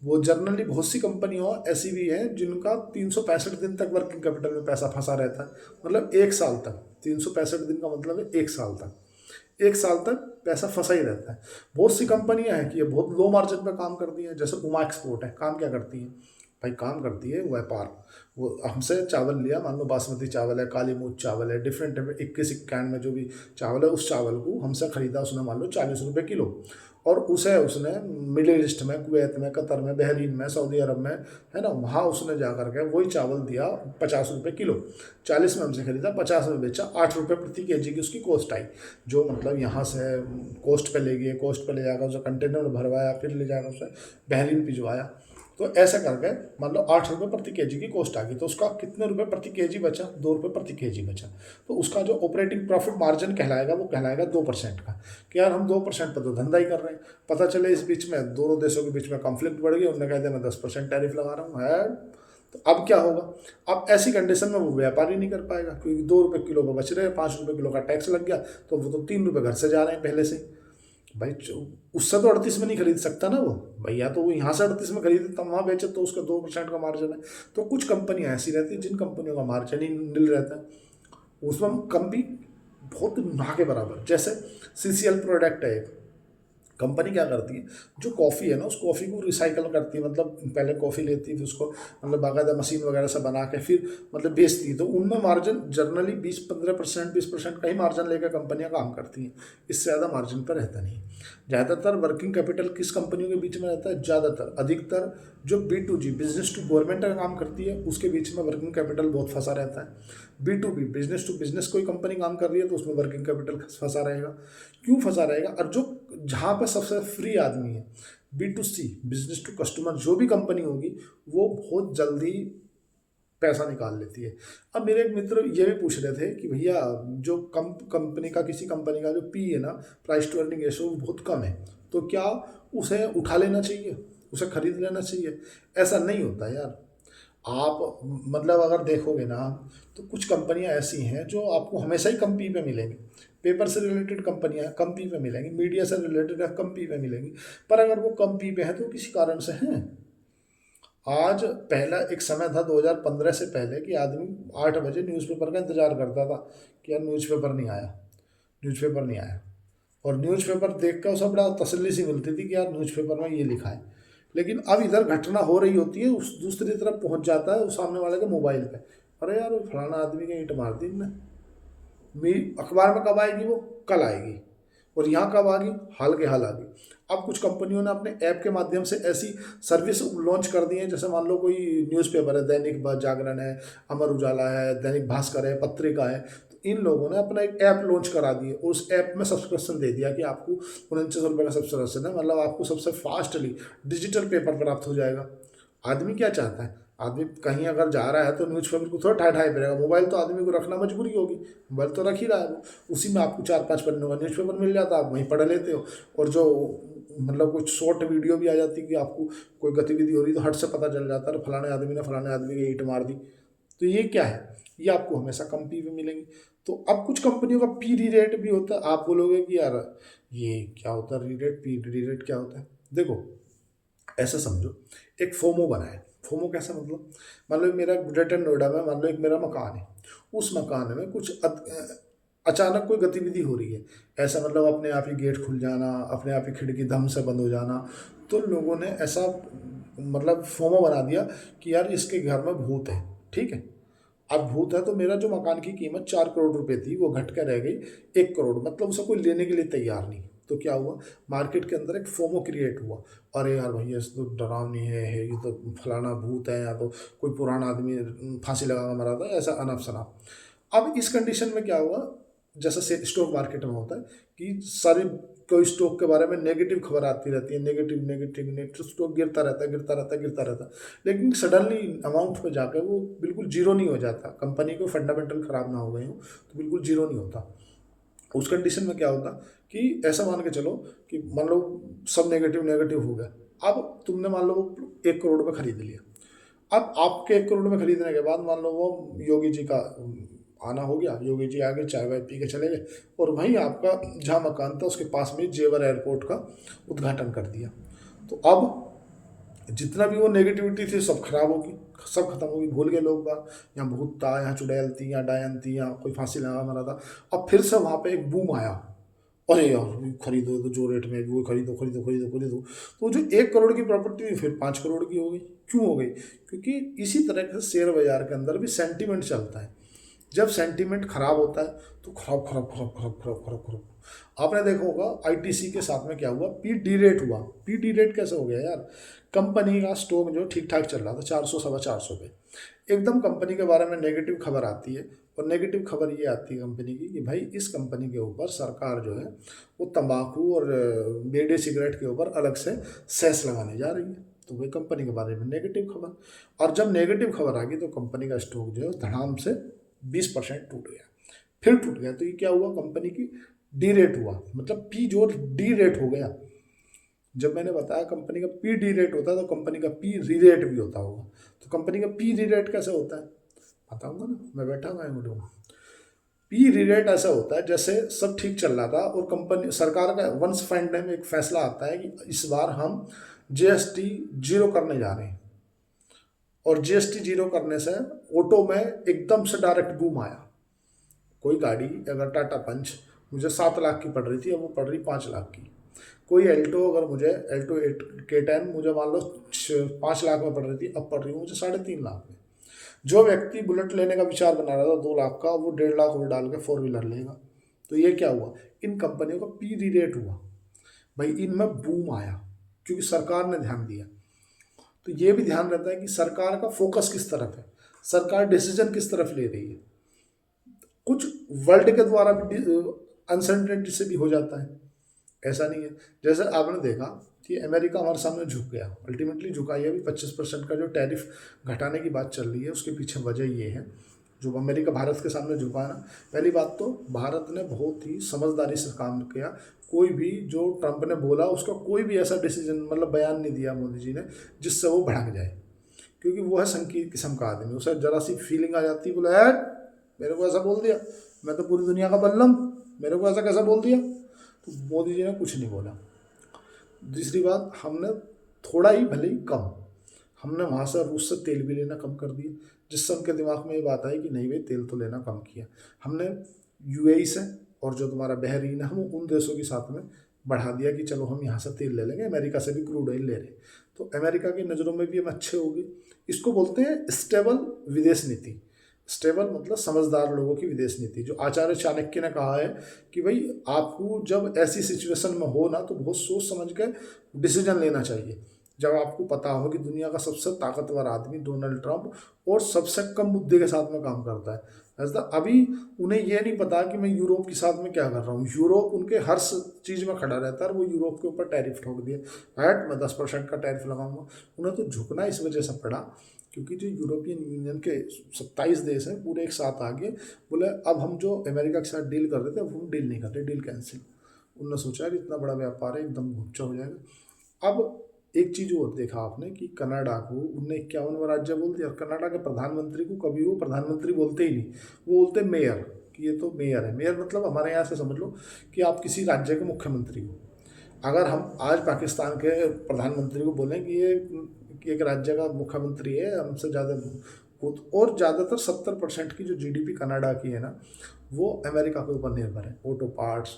वो जनरली बहुत सी कंपनियों ऐसी भी हैं जिनका 365 दिन तक वर्किंग कैपिटल में पैसा फंसा रहता है, मतलब एक साल तक। 365 दिन का मतलब है एक साल तक, एक साल तक पैसा फंसा ही रहता है। बहुत सी कंपनियां हैं कि ये बहुत लो मार्जिन पे काम करती हैं, जैसे उमा एक्सपोर्ट है। काम क्या करती है भाई? काम करती है व्यापार। वो हमसे चावल लिया, मान लो बासमती चावल है, काली मूंछ चावल है, डिफरेंट 21 21 में जो भी चावल है, उस चावल को हमसे ख़रीदा उसने, मान लो 40 रुपये किलो। और उसे उसने मिडिल ईस्ट में, कुवैत में, कतर में, बहरीन में, सऊदी अरब में, है ना, वहाँ उसने जा करके वही चावल दिया 50 रुपये किलो। 40 में हमसे खरीदा, 50 में बेचा, 8 रुपये प्रति kg की उसकी कॉस्ट आई। जो मतलब यहाँ से कोस्ट पे ले गए, कोस्ट पे ले जाकर उसे कंटेनर में भरवाया, फिर ले जाकर उसे बहरीन भिजवाया। तो ऐसा करके मतलब 8 रुपये प्रति kg की कॉस्ट आ गई। तो उसका कितने रुपए प्रति kg बचा? 2 रुपये प्रति kg बचा। तो उसका जो ऑपरेटिंग प्रॉफिट मार्जिन कहलाएगा, वो कहलाएगा 2% का। कि यार हम 2% पर तो धंधा ही कर रहे हैं। पता चले इस बीच में दोनों देशों के बीच में कॉन्फ्लिक्ट बढ़ गई, उन्होंने कह दिया मैं 10% टैरिफ लगा रहा हूँ है। तो अब क्या होगा? अब ऐसी कंडीशन में वो व्यापार ही नहीं कर पाएगा, क्योंकि 2 रुपये किलो का बच रहे हैं, 5 रुपये किलो का टैक्स लग गया, तो वो तो 3 रुपये घर से जा रहे हैं पहले से ही। भाई उससे तो 38 में नहीं खरीद सकता ना वो भैया, तो वो यहाँ से 38 में खरीदे तब वहाँ बेचे, तो उसका 2% का मार्जिन है। तो कुछ कंपनियाँ ऐसी रहती हैं जिन कंपनियों का मार्जिन ही नील रहता है, उसमें कम भी बहुत ना के बराबर। जैसे CCL प्रोडक्ट है एक कंपनी, क्या करती है, जो कॉफ़ी है ना, उस कॉफ़ी को रिसाइकल करती है। मतलब पहले कॉफ़ी लेती है, फिर उसको मतलब बाकायदा मशीन वगैरह से बना के फिर मतलब बेचती है। तो उनमें मार्जिन जनरली 20-15%, 20% का ही मार्जिन लेकर कंपनियां काम करती हैं, इससे ज़्यादा मार्जिन पर रहता नहीं। ज़्यादातर वर्किंग कैपिटल किस कंपनियों के बीच में रहता है? ज़्यादातर अधिकतर जो B2G बिजनेस टू गवर्नमेंट का काम करती है, उसके बीच में वर्किंग कैपिटल बहुत फंसा रहता है। B2B बिजनेस टू बिजनेस कोई कंपनी काम कर रही है, तो उसमें वर्किंग कैपिटल फंसा रहेगा। क्यों फंसा रहेगा? और जो जहाँ पर सबसे फ्री आदमी है, B2C बिजनेस टू कस्टमर जो भी कंपनी होगी, वो बहुत जल्दी पैसा निकाल लेती है। अब मेरे एक मित्र ये भी पूछ रहे थे कि भैया जो कंपनी का, किसी कंपनी का जो पी है ना, प्राइस टू अर्निंग रेशो, वो बहुत कम है, तो क्या उसे उठा लेना चाहिए, उसे खरीद लेना चाहिए? ऐसा नहीं होता यार। आप मतलब अगर देखोगे ना, तो कुछ कंपनियां ऐसी हैं जो आपको हमेशा ही कम पी पे मिलेंगी। पेपर से रिलेटेड कंपनियां कम पी पे मिलेंगी, मीडिया से रिलेटेड कम पी पे मिलेंगी। पर अगर वो कम पी पे है तो किसी कारण से हैं। आज पहला एक समय था 2015 से पहले कि आदमी 8 बजे न्यूज़पेपर का इंतजार करता था कि यार न्यूज़पेपर नहीं आया, न्यूज़पेपर नहीं आया। और न्यूज़पेपर देख कर उसे बड़ा तसल्ली सी मिलती थी कि यार न्यूज़पेपर में ये लिखा है। लेकिन अब इधर घटना हो रही होती है, उस दूसरी तरफ पहुंच जाता है उस सामने वाले के मोबाइल पे, अरे यार वो फलाना आदमी के ईंट मार दी ने। अखबार में कब आएगी? वो कल आएगी। और यहाँ कब आ गई? हाल के हाल आ गई। अब कुछ कंपनियों ने अपने ऐप के माध्यम से ऐसी सर्विस लॉन्च कर दी है, जैसे मान लो कोई न्यूज़पेपर है, दैनिक जागरण है, अमर उजाला है, दैनिक भास्कर है, पत्रिका है, तो इन लोगों ने अपना एक ऐप लॉन्च करा दी है और उस ऐप में सब्सक्रिप्शन दे दिया कि आपको 49 रुपये का सब्सक्रिप्शन है, मतलब आपको सबसे फास्टली डिजिटल पेपर प्राप्त हो जाएगा। आदमी क्या चाहता है? आदमी कहीं अगर जा रहा है तो न्यूज़पेपर को थोड़ा ठाए ठाए पड़ेगा, मोबाइल तो आदमी को रखना मजबूरी होगी, मोबाइल तो रख ही रहा है वो। उसी में आपको 4-5 पन्नों का न्यूज़पेपर मिल जाता है, आप वहीं पढ़ लेते हो। और जो मतलब कुछ शॉर्ट वीडियो भी आ जाती है कि आपको कोई गतिविधि हो रही है तो हट से पता चल जाता है फलाने आदमी ने फलाने आदमी की ईंट मार दी। तो ये क्या है? ये आपको हमेशा कम पी में मिलेंगी। तो अब कुछ कंपनियों का पी री रेट भी होता है। आप बोलोगे कि यार ये क्या होता है री रेट, पी री रेट क्या होता है? देखो ऐसा समझो, एक फोमो बना है। फोमो कैसा? मतलब मान लो मेरा ग्रेटर नोएडा में मान लो एक मेरा मकान है, उस मकान में कुछ अचानक कोई गतिविधि हो रही है, ऐसा मतलब अपने आप ही गेट खुल जाना, अपने आप ही खिड़की धम से बंद हो जाना। तो लोगों ने ऐसा मतलब फोमो बना दिया कि यार इसके घर में भूत है। ठीक है, अब भूत है तो मेरा जो मकान की कीमत 4 करोड़ रुपए थी वो घट कर रह गई 1 करोड़, मतलब उसे कोई लेने के लिए तैयार नहीं। तो क्या हुआ? मार्केट के अंदर एक फोमो क्रिएट हुआ, अरे यार भैया इस तो डरावनी है, ये तो फलाना भूत है, या तो कोई पुराना आदमी फांसी लगा कर मरा था, ऐसा अनफ शनाफ। अब इस कंडीशन में क्या हुआ? जैसा से स्टॉक मार्केट में होता है कि सारी कोई स्टॉक के बारे में नेगेटिव खबर आती रहती है, नेगेटिव नेगेटिव नेगेटिव, स्टॉक गिरता रहता है, गिरता रहता है, गिरता रहता है। लेकिन सडनली अमाउंट पे जाकर वो बिल्कुल जीरो नहीं हो जाता, कंपनी को फंडामेंटल खराब ना हो गए हो तो बिल्कुल जीरो नहीं होता। उस कंडीशन में क्या होता कि ऐसा मान के चलो कि मान लो सब नेगेटिव नेगेटिव हो गया। अब तुमने मान लो वो 1 करोड़ में खरीद लिया। अब आपके 1 करोड़ में खरीदने के बाद मान लो वो योगी जी का आना हो गया, योगी जी आगे चाय वाय पी के चले गए और वहीं आपका जहाँ मकान था उसके पास में जेवर एयरपोर्ट का उद्घाटन कर दिया। तो अब जितना भी वो नेगेटिविटी थी सब खराब होगी, सब खत्म होगी, भूल गए लोग बाग यहाँ भूत था, यहाँ चुड़ैल थी, यहाँ डायन थी, यहाँ कोई फांसी लगा मरा था। अब फिर से वहाँ पे एक बूम आया, अरे यार खरीदो तो जो रेट में वो खरीदो खरीदो खरीदो खरीदो। तो जो 1 करोड़ की प्रॉपर्टी थी फिर 5 करोड़ की हो गई। क्यों हो गई? क्योंकि इसी तरह से शेयर बाजार के अंदर भी सेंटीमेंट चलता है। जब सेंटीमेंट खराब होता है तो खराब खराब खराब खराब खराब खराब खराब। आपने देखा होगा आईटीसी के साथ में क्या हुआ, पी डी रेट हुआ। पी डी रेट कैसे हो गया यार? कंपनी का स्टॉक जो ठीक ठाक चल रहा था 400 सवा 400 पे, एकदम कंपनी के बारे में नेगेटिव खबर आती है। और नेगेटिव खबर ये आती है कंपनी की कि भाई इस कंपनी के ऊपर सरकार जो है वो तंबाकू और बीड़ी सिगरेट के ऊपर अलग से सेस लगाने जा रही है। तो वही कंपनी के बारे में नेगेटिव खबर। और जब नेगेटिव खबर आ गई तो कंपनी का स्टॉक जो है धड़ाम से 20% टूट गया, फिर टूट गया। तो ये क्या हुआ? कंपनी की डी रेट हुआ, मतलब पी जो डी रेट हो गया। जब मैंने बताया कंपनी का पी डी रेट होता है तो कंपनी का पी री रेट भी होता होगा। तो कंपनी का पी री रेट कैसे होता है बताऊंगा ना, मैं बैठा हुआ हूँ। पी री रेट ऐसा होता है जैसे सब ठीक चल रहा था और कंपनी सरकार का वंस फाइन डे में एक फैसला आता है कि इस बार हम जीएसटी जीरो करने जा रहे हैं। और जीएसटी जीरो करने से ऑटो में एकदम से डायरेक्ट बूम आया। कोई गाड़ी अगर टाटा पंच मुझे 7 लाख की पड़ रही थी, अब वो पड़ रही 5 लाख की। कोई एल्टो अगर मुझे एल्टो K10 मुझे मान लो 5 लाख में पड़ रही थी, अब पड़ रही है मुझे 3.5 लाख में। जो व्यक्ति बुलेट लेने का विचार बना रहा था 2 लाख का, वो 1.5 लाख और डाल के 4 व्हीलर लेगा। तो ये क्या हुआ? इन कंपनियों का पी री रेट हुआ भाई, इनमें बूम आया क्योंकि सरकार ने ध्यान दिया। तो ये भी ध्यान रहता है कि सरकार का फोकस किस तरफ है, सरकार डिसीजन किस तरफ ले रही है। कुछ वर्ल्ड के द्वारा भी अनसर्टेनिटी से भी हो जाता है, ऐसा नहीं है। जैसे आपने देखा कि अमेरिका हमारे सामने झुक गया, अल्टीमेटली झुका। ये भी 25% का जो टैरिफ घटाने की बात चल रही है उसके पीछे वजह ये है जो अमेरिका भारत के सामने झुका ना। पहली बात तो भारत ने बहुत ही समझदारी से काम किया। कोई भी जो ट्रंप ने बोला उसका कोई भी ऐसा डिसीजन मतलब बयान नहीं दिया मोदी जी ने जिससे वो भड़क जाए, क्योंकि वो है संकीर्ण किस्म का आदमी। उसे जरा सी फीलिंग आ जाती है, बोला यार मेरे को ऐसा बोल दिया, मैं तो पूरी दुनिया का बल्लम, मेरे को ऐसा कैसा बोल दिया। तो मोदी जी ने कुछ नहीं बोला। दूसरी बात, हमने थोड़ा ही भले ही कम, हमने वहाँ से रूस से तेल भी लेना कम कर दिया, जिससे उनके दिमाग में ये बात आई कि नहीं भाई तेल तो लेना कम किया। हमने यूएई से और जो तुम्हारा बहरीन है हम उन देशों के साथ में बढ़ा दिया कि चलो हम यहाँ से तेल ले लेंगे, अमेरिका से भी क्रूड ऑयल ले रहे। तो अमेरिका की नज़रों में भी हम अच्छे हो गए। इसको बोलते हैं स्टेबल विदेश नीति। स्टेबल मतलब समझदार लोगों की विदेश नीति। जो आचार्य चाणक्य ने कहा है कि भाई आपको जब ऐसी सिचुएशन में हो ना तो बहुत सोच समझ के डिसीजन लेना चाहिए। जब आपको पता हो कि दुनिया का सबसे ताकतवर आदमी डोनाल्ड ट्रंप और सबसे कम मुद्दे के साथ में काम करता है, ऐसा अभी उन्हें यह नहीं पता कि मैं यूरोप के साथ में क्या कर रहा हूँ। यूरोप उनके हर चीज़ में खड़ा रहता है और वो यूरोप के ऊपर टैरिफ ठोक दिए, हट मैं 10% का टैरिफ लगाऊंगा। उन्हें तो झुकना इस वजह से पड़ा क्योंकि जो यूरोपियन यूनियन के 27 देश हैं पूरे एक साथ आ गए, बोले अब हम जो अमेरिका के साथ डील कर रहे थे अब हम डील नहीं कर रहे, डील कैंसिल। उन्होंने सोचा कि इतना बड़ा व्यापार है एकदम घुपचा हो जाएगा। अब एक चीज़ और देखा आपने कि कनाडा को उनने 51वां राज्य बोल दिया। कनाडा के प्रधानमंत्री को कभी वो प्रधानमंत्री बोलते ही नहीं, वो बोलते मेयर, कि ये तो मेयर है। मेयर मतलब हमारे यहाँ से समझ लो कि आप किसी राज्य के मुख्यमंत्री हो। अगर हम आज पाकिस्तान के प्रधानमंत्री को बोलें कि ये कि एक राज्य का मुख्यमंत्री है, हमसे ज़्यादा खुद, और ज़्यादातर 70% की जो जीडीपी कनाडा की है ना वो अमेरिका के ऊपर निर्भर है। ऑटो पार्ट्स,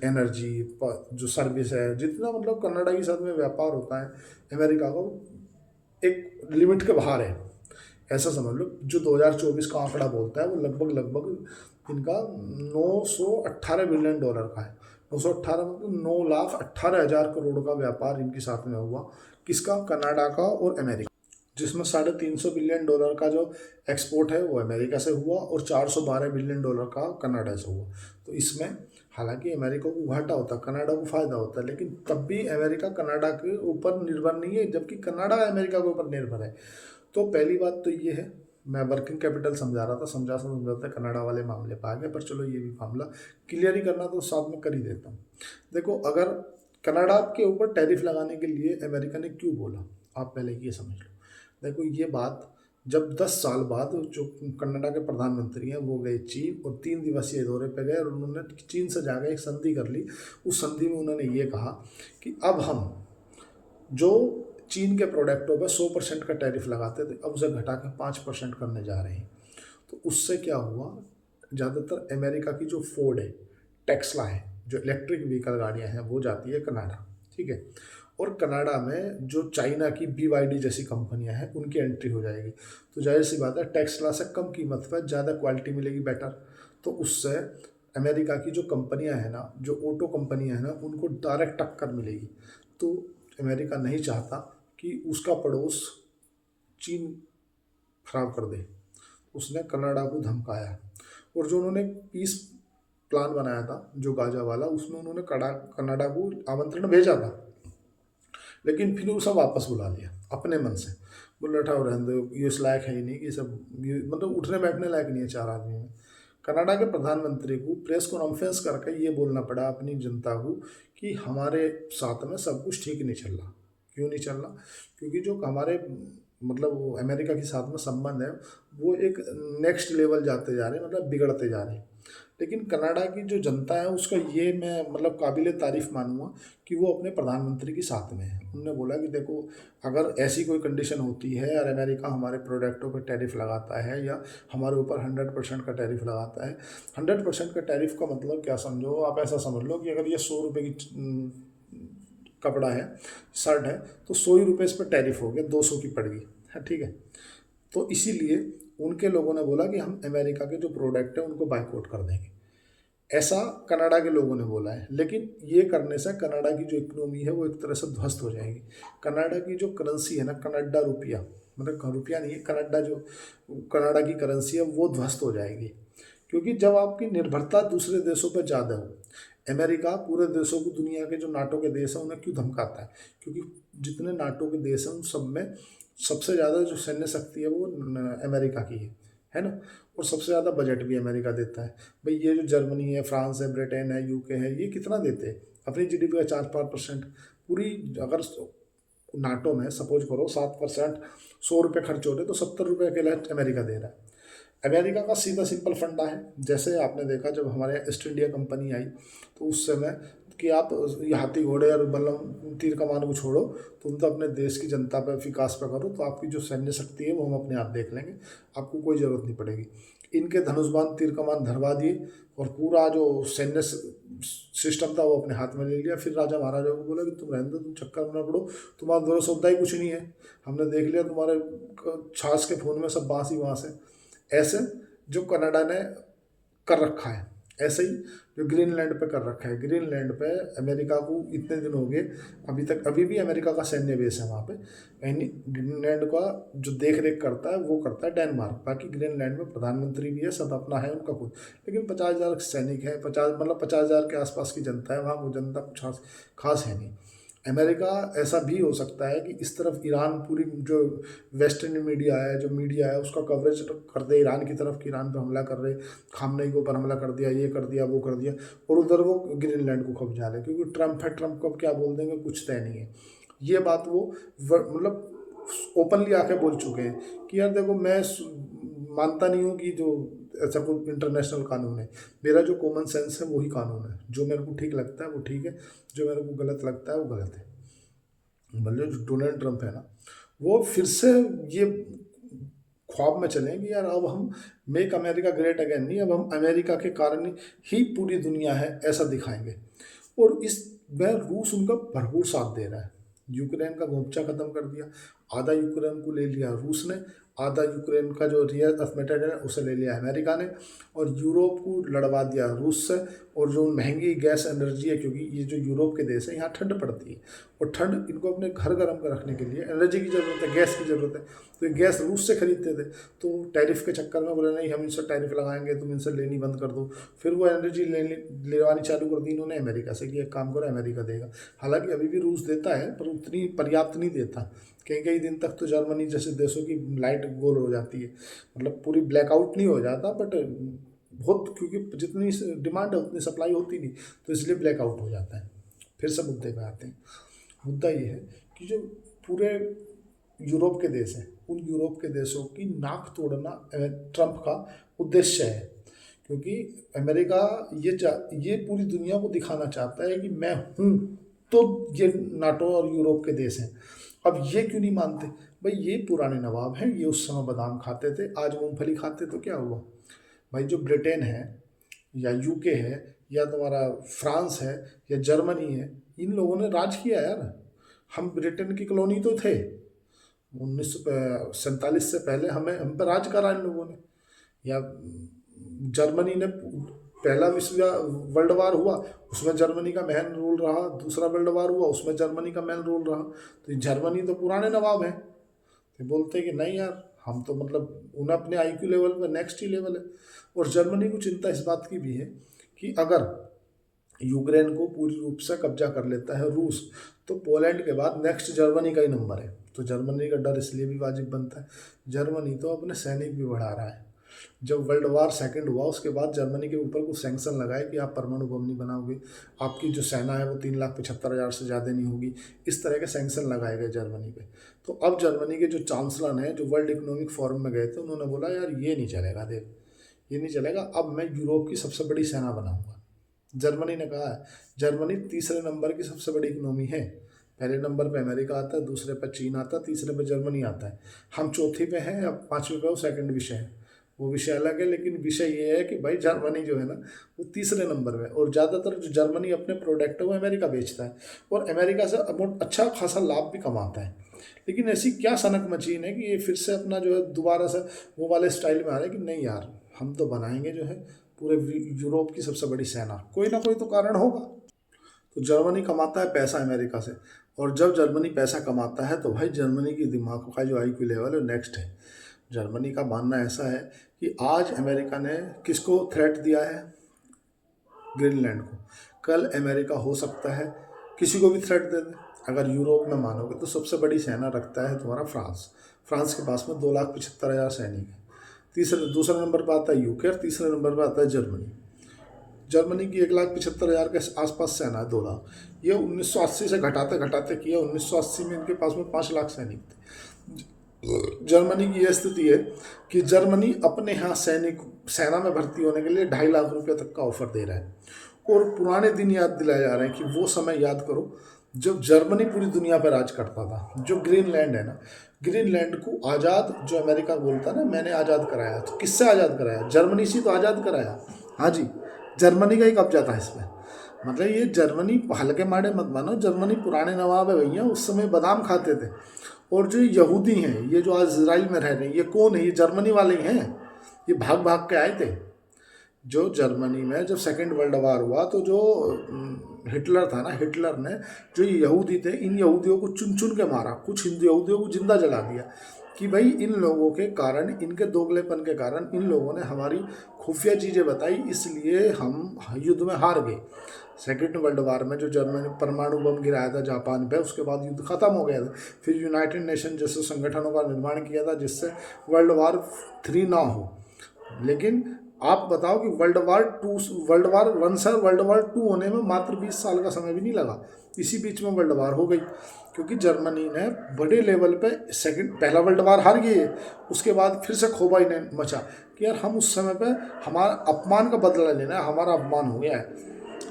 एनर्जी, जो सर्विस है, जितना मतलब कनाडा के साथ में व्यापार होता है अमेरिका को एक लिमिट के बाहर है, ऐसा समझ लो। जो 2024 का आंकड़ा बोलता है वो लगभग इनका 918 बिलियन डॉलर का है। 918 मतलब 9,18,000 करोड़ का व्यापार इनके साथ में हुआ। किसका? कनाडा का और अमेरिका, जिसमें 350 बिलियन डॉलर का जो एक्सपोर्ट है वो अमेरिका से हुआ और 412 बिलियन डॉलर का कनाडा से हुआ। तो इसमें हालांकि अमेरिका को घाटा होता है, कनाडा को फायदा होता है, लेकिन तब भी अमेरिका कनाडा के ऊपर निर्भर नहीं है, जबकि कनाडा अमेरिका के ऊपर निर्भर है। तो पहली बात तो ये है, मैं वर्किंग कैपिटल समझा रहा था, समझाता कनाडा वाले मामले पर आ गए, पर चलो ये भी मामला क्लियर ही करना तो साथ में कर ही देता हूँ। देखो, अगर कनाडा के ऊपर टैरिफ लगाने के लिए अमेरिका ने क्यों बोला, आप पहले ये समझ लो। देखो ये बात जब 10 साल बाद जो कनाडा के प्रधानमंत्री हैं वो गए चीन और 3 दिवसीय दौरे पे गए और उन्होंने चीन से जाकर एक संधि कर ली। उस संधि में उन्होंने ये कहा कि अब हम जो चीन के प्रोडक्टों पर 100% का टैरिफ लगाते थे अब उसे घटा के 5% करने जा रहे हैं। तो उससे क्या हुआ, ज़्यादातर अमेरिका की जो फोर्ड है, टेस्ला है, जो इलेक्ट्रिक व्हीकल गाड़ियां हैं वो जाती है कनाडा, ठीक है। और कनाडा में जो चाइना की BYD जैसी कंपनियां हैं उनकी एंट्री हो जाएगी। तो जाहिर सी बात है टेस्ला से कम कीमत पर ज़्यादा क्वालिटी मिलेगी, बेटर। तो उससे अमेरिका की जो कंपनियां हैं ना, जो ऑटो कंपनियां हैं ना, उनको डायरेक्ट टक्कर मिलेगी। तो अमेरिका नहीं चाहता कि उसका पड़ोस चीन खराब कर दे। उसने कनाडा को धमकाया और जो उन्होंने पीस प्लान बनाया था जो गाजा वाला, उसमें उन्होंने कनाडा को आमंत्रण भेजा था, लेकिन फिर उसे वापस बुला लिया अपने मन से। बोल रहा था रहने दो, ये इस लायक है ही नहीं कि सब, ये मतलब उठने बैठने लायक नहीं है 4 आदमी में। कनाडा के प्रधानमंत्री को प्रेस कॉन्फ्रेंस करके ये बोलना पड़ा अपनी जनता को कि हमारे साथ में सब कुछ ठीक नहीं चल रहा। क्यों नहीं चल रहा? क्योंकि जो हमारे मतलब वो अमेरिका के साथ में संबंध है वो एक नेक्स्ट लेवल जाते जा रहे हैं, मतलब बिगड़ते जा रहे हैं। लेकिन कनाडा की जो जनता है उसका ये मैं मतलब काबिल तारीफ मानूंगा कि वो अपने प्रधानमंत्री के साथ में है। उन्होंने बोला कि देखो अगर ऐसी कोई कंडीशन होती है और अमेरिका हमारे प्रोडक्टों पर टैरिफ लगाता है या हमारे ऊपर 100% का टैरिफ लगाता है, 100% का टैरिफ का मतलब क्या समझो आप, ऐसा समझ लो कि अगर ये 100 रुपये की कपड़ा है, शर्ट है, तो 100 ही रुपये इस पर टैरिफ हो गया, 200 की पड़ गई है, ठीक है। तो इसीलिए उनके लोगों ने बोला कि हम अमेरिका के जो प्रोडक्ट है उनको बाइकआउट कर देंगे, ऐसा कनाडा के लोगों ने बोला है। लेकिन ये करने से कनाडा की जो इकोनॉमी है वो एक तरह से ध्वस्त हो जाएगी। कनाडा की जो करेंसी है ना, कनाडा रुपया, मतलब रुपया नहीं है, कनाडा जो कनाडा की करेंसी है वो ध्वस्त हो जाएगी। क्योंकि जब आपकी निर्भरता दूसरे देशों पर ज़्यादा हो, अमेरिका पूरे देशों को, दुनिया के जो नाटो के देश हैं उन्हें क्यों धमकाता है? क्योंकि जितने नाटो के देश हैं उन सब में सबसे ज़्यादा जो सैन्य शक्ति है वो अमेरिका की है ना। और सबसे ज़्यादा बजट भी अमेरिका देता है। भाई ये जो जर्मनी है, फ्रांस है, ब्रिटेन है, UK है, ये कितना देते हैं? अपनी GDP का 4-5%। पूरी अगर नाटो में सपोज करो 7%, 100 रुपये खर्च हो रहे तो 70 रुपये अकेला अमेरिका दे रहा है। अमेरिका का सीधा सिंपल फंडा है, जैसे आपने देखा जब हमारे ईस्ट इंडिया कंपनी आई तो उस समय कि आप ये हाथी घोड़े और बल्लम तीर कमान को छोड़ो, तुम तो अपने देश की जनता पर विकास पर करो, तो आपकी जो सैन्य शक्ति है वो हम अपने आप देख लेंगे, आपको कोई ज़रूरत नहीं पड़ेगी। इनके धनुष्बाण तीर कमान धरवा दिए और पूरा जो सैन्य सिस्टम था वो अपने हाथ में ले लिया। फिर राजा महाराजा को बोला कि तुम रहने दो, तुम चक्कर में ना पड़ो, तुम्हारा दोनों सौदा ही कुछ नहीं है, हमने देख लिया तुम्हारे छाछ के खून में सब बांस ही बांस है। ऐसे जो कनाडा ने कर रखा है, ऐसे ही जो ग्रीनलैंड पे कर रखा है। ग्रीनलैंड पे अमेरिका को इतने दिन हो गए, अभी तक अभी भी अमेरिका का सैन्य बेस है वहाँ पे। यानी ग्रीनलैंड का जो देख रेख करता है वो करता है डेनमार्क। बाकी ग्रीनलैंड में प्रधानमंत्री भी है, सब अपना है उनका खुद। लेकिन 50,000 सैनिक है, 50,000 के आसपास की जनता है वहाँ, वो जनता कुछ खास है नहीं। अमेरिका ऐसा भी हो सकता है कि इस तरफ ईरान, पूरी जो वेस्टर्न मीडिया है, जो मीडिया है उसका कवरेज कर दे ईरान की तरफ कि ईरान पे हमला कर रहे, खामनेई के ऊपर हमला कर दिया, ये कर दिया, वो कर दिया, और उधर वो ग्रीनलैंड को कब्जा ले। क्योंकि ट्रम्प है, ट्रम्प को अब क्या बोल देंगे कुछ तय नहीं है। ये बात वो मतलब ओपनली आके बोल चुके हैं कि यार देखो मैं मानता नहीं हूँ कि जो ऐसा कोई इंटरनेशनल कानून है, मेरा जो कॉमन सेंस है वही कानून है, जो मेरे को ठीक लगता है वो ठीक है, जो मेरे को गलत लगता है वो गलत है। मतलब जो डोनाल्ड ट्रंप है ना, वो फिर से ये ख्वाब में चले कि यार अब हम मेक अमेरिका ग्रेट अगेन नहीं, अब हम अमेरिका के कारण ही पूरी दुनिया है ऐसा दिखाएंगे। और इस में रूस उनका भरपूर साथ दे रहा है। यूक्रेन का घोंपचा खत्म कर दिया, आधा यूक्रेन को ले लिया रूस ने, आधा यूक्रेन का जो रियर अर्थ मेटर है उसे ले लिया अमेरिका ने, और यूरोप को लड़वा दिया रूस से। और जो महंगी गैस एनर्जी है, क्योंकि ये जो यूरोप के देश है यहाँ ठंड पड़ती है, और ठंड इनको अपने घर गर्म कर रखने के लिए एनर्जी की ज़रूरत है, गैस की ज़रूरत है। तो ये गैस रूस से खरीदते थे, तो टैरिफ के चक्कर में बोले नहीं हम इनसे टैरिफ लगाएंगे, तुम इनसे लेनी बंद कर दो। फिर वो एनर्जी लेवानी चालू कर दी इन्होंने अमेरिका से कि एक काम करो अमेरिका देगा। हालांकि अभी भी रूस देता है पर उतनी पर्याप्त नहीं देता। कई कई दिन तक तो जर्मनी जैसे देशों की लाइट गोल हो जाती है, मतलब पूरी ब्लैकआउट नहीं हो जाता, बट बहुत, क्योंकि जितनी डिमांड है उतनी सप्लाई होती नहीं, तो इसलिए ब्लैकआउट हो जाता है। फिर से मुद्दे पे आते हैं। मुद्दा ये है कि जो पूरे यूरोप के देश हैं, उन यूरोप के देशों की नाक तोड़ना ट्रंप का उद्देश्य है, क्योंकि अमेरिका ये पूरी दुनिया को दिखाना चाहता है कि मैं हूँ, तो ये नाटो और यूरोप के देश हैं। अब ये क्यों नहीं मानते? भाई ये पुराने नवाब हैं, ये उस समय बादाम खाते थे, आज मूंगफली खाते, तो क्या हुआ? भाई जो ब्रिटेन है या यूके है या तुम्हारा फ्रांस है या जर्मनी है, इन लोगों ने राज किया यार। हम ब्रिटेन की कॉलोनी तो थे, 1947 से पहले हम पर राज करा इन लोगों ने। या जर्मनी ने पहला वर्ल्ड वार हुआ, उसमें जर्मनी का मेन रोल रहा, दूसरा वर्ल्ड वार हुआ, उसमें जर्मनी का मेन रोल रहा। तो जर्मनी तो पुराने नवाब हैं, तो बोलते हैं कि नहीं यार हम तो मतलब उन्हें अपने आईक्यू लेवल पर नेक्स्ट ही लेवल है। और जर्मनी को चिंता इस बात की भी है कि अगर यूक्रेन को पूरी रूप से कब्जा कर लेता है रूस, तो पोलैंड के बाद नेक्स्ट जर्मनी का ही नंबर है। तो जर्मनी का डर इसलिए भी वाजिब बनता है, जर्मनी तो अपने सैनिक भी बढ़ा रहा है। जब वर्ल्ड वार सेकंड हुआ उसके बाद जर्मनी के ऊपर कुछ सैंक्शन लगाए कि आप परमाणु बम नहीं बनाओगे, आपकी जो सेना है वो 3,75,000 से ज़्यादा नहीं होगी, इस तरह के सैंक्शन लगाए गए जर्मनी पे। तो अब जर्मनी के जो चांसलर हैं, जो वर्ल्ड इकोनॉमिक फोरम में गए थे, उन्होंने बोला यार ये नहीं चलेगा, देख ये नहीं चलेगा, अब मैं यूरोप की सबसे बड़ी सेना बनाऊंगा। जर्मनी ने कहा है, जर्मनी तीसरे नंबर की सबसे बड़ी इकोनॉमी है, पहले नंबर पे अमेरिका आता है, दूसरे पे चीन आता है, तीसरे पे जर्मनी आता है। हम चौथी पे हैं, अब पाँचवें पे वो सेकंड विषय है, वो विषय अलग है। लेकिन विषय ये है कि भाई जर्मनी जो है ना वो तीसरे नंबर पे, और ज़्यादातर जो जर्मनी अपने प्रोडक्ट है वो अमेरिका बेचता है, और अमेरिका से अच्छा खासा लाभ भी कमाता है। लेकिन ऐसी क्या सनक मचीन है कि ये फिर से अपना जो है दोबारा से वो वाले स्टाइल में आ रहा है कि नहीं यार हम तो बनाएंगे जो है पूरे यूरोप की सबसे बड़ी सेना। कोई ना कोई तो कारण होगा। तो जर्मनी कमाता है पैसा अमेरिका से, और जब जर्मनी पैसा कमाता है तो भाई जर्मनी की दिमाग का जो आईक्यू लेवल है नेक्स्ट है। जर्मनी का मानना ऐसा है कि आज अमेरिका ने किसको थ्रेट दिया है? ग्रीनलैंड को। कल अमेरिका हो सकता है किसी को भी थ्रेट दे दे। अगर यूरोप में मानोगे तो सबसे बड़ी सेना रखता है तुम्हारा फ्रांस। फ्रांस के पास में 2,75,000 सैनिक है। दूसरे नंबर पर आता है यूके, और तीसरे नंबर पर आता है जर्मनी। जर्मनी की 1,75,000 के आसपास सेना है, 2 लाख। ये 1980 से घटाते घटाते किया, 1980 में इनके पास में 5 लाख सैनिक थे। जर्मनी की यह स्थिति है कि जर्मनी अपने यहाँ सेना में भर्ती होने के लिए 2.5 लाख रुपये तक का ऑफर दे रहा है। और पुराने दिन याद दिलाए जा रहे हैं कि वो समय याद करो जब जर्मनी पूरी दुनिया पर राज करता था। जो ग्रीनलैंड है ना, ग्रीनलैंड को आज़ाद जो अमेरिका बोलता ना मैंने आज़ाद कराया, तो किससे आज़ाद कराया? जर्मनी से तो आज़ाद कराया। हाँ जी, जर्मनी का ही कब्जा था इसमें। मतलब ये जर्मनी हल्के मारे मत मानो, जर्मनी पुराने नवाब है भैया, उस समय बादाम खाते थे। और जो यहूदी हैं, ये जो आज इजराइल में रह रहे हैं, ये कौन है? ये जर्मनी वाले ही हैं। ये भाग भाग के आए थे। जो जर्मनी में जब सेकेंड वर्ल्ड वार हुआ तो जो हिटलर था ना, हिटलर ने जो यहूदी थे, इन यहूदियों को चुन चुन के मारा, कुछ हिंदू यहूदियों को जिंदा जला दिया कि भाई इन लोगों के कारण, इनके दोगलेपन के कारण इन लोगों ने हमारी खुफिया चीज़ें बताई, इसलिए हम युद्ध में हार गए। सेकेंड वर्ल्ड वार में जो जर्मनी परमाणु बम गिराया था जापान पे, उसके बाद युद्ध खत्म हो गया था। फिर यूनाइटेड नेशन जैसे संगठनों का निर्माण किया था जिससे वर्ल्ड वार 3 ना हो। लेकिन आप बताओ कि वर्ल्ड वार 1 से वर्ल्ड वार 2 होने में मात्र 20 साल का समय भी नहीं लगा। इसी बीच में वर्ल्ड वार हो गई, क्योंकि जर्मनी ने बड़े लेवल पे पहला वर्ल्ड वार हार गई है। उसके बाद फिर से खोबाई ने मचा कि यार हम उस समय पे हमारा अपमान का बदला लेना है, हमारा अपमान हो गया है।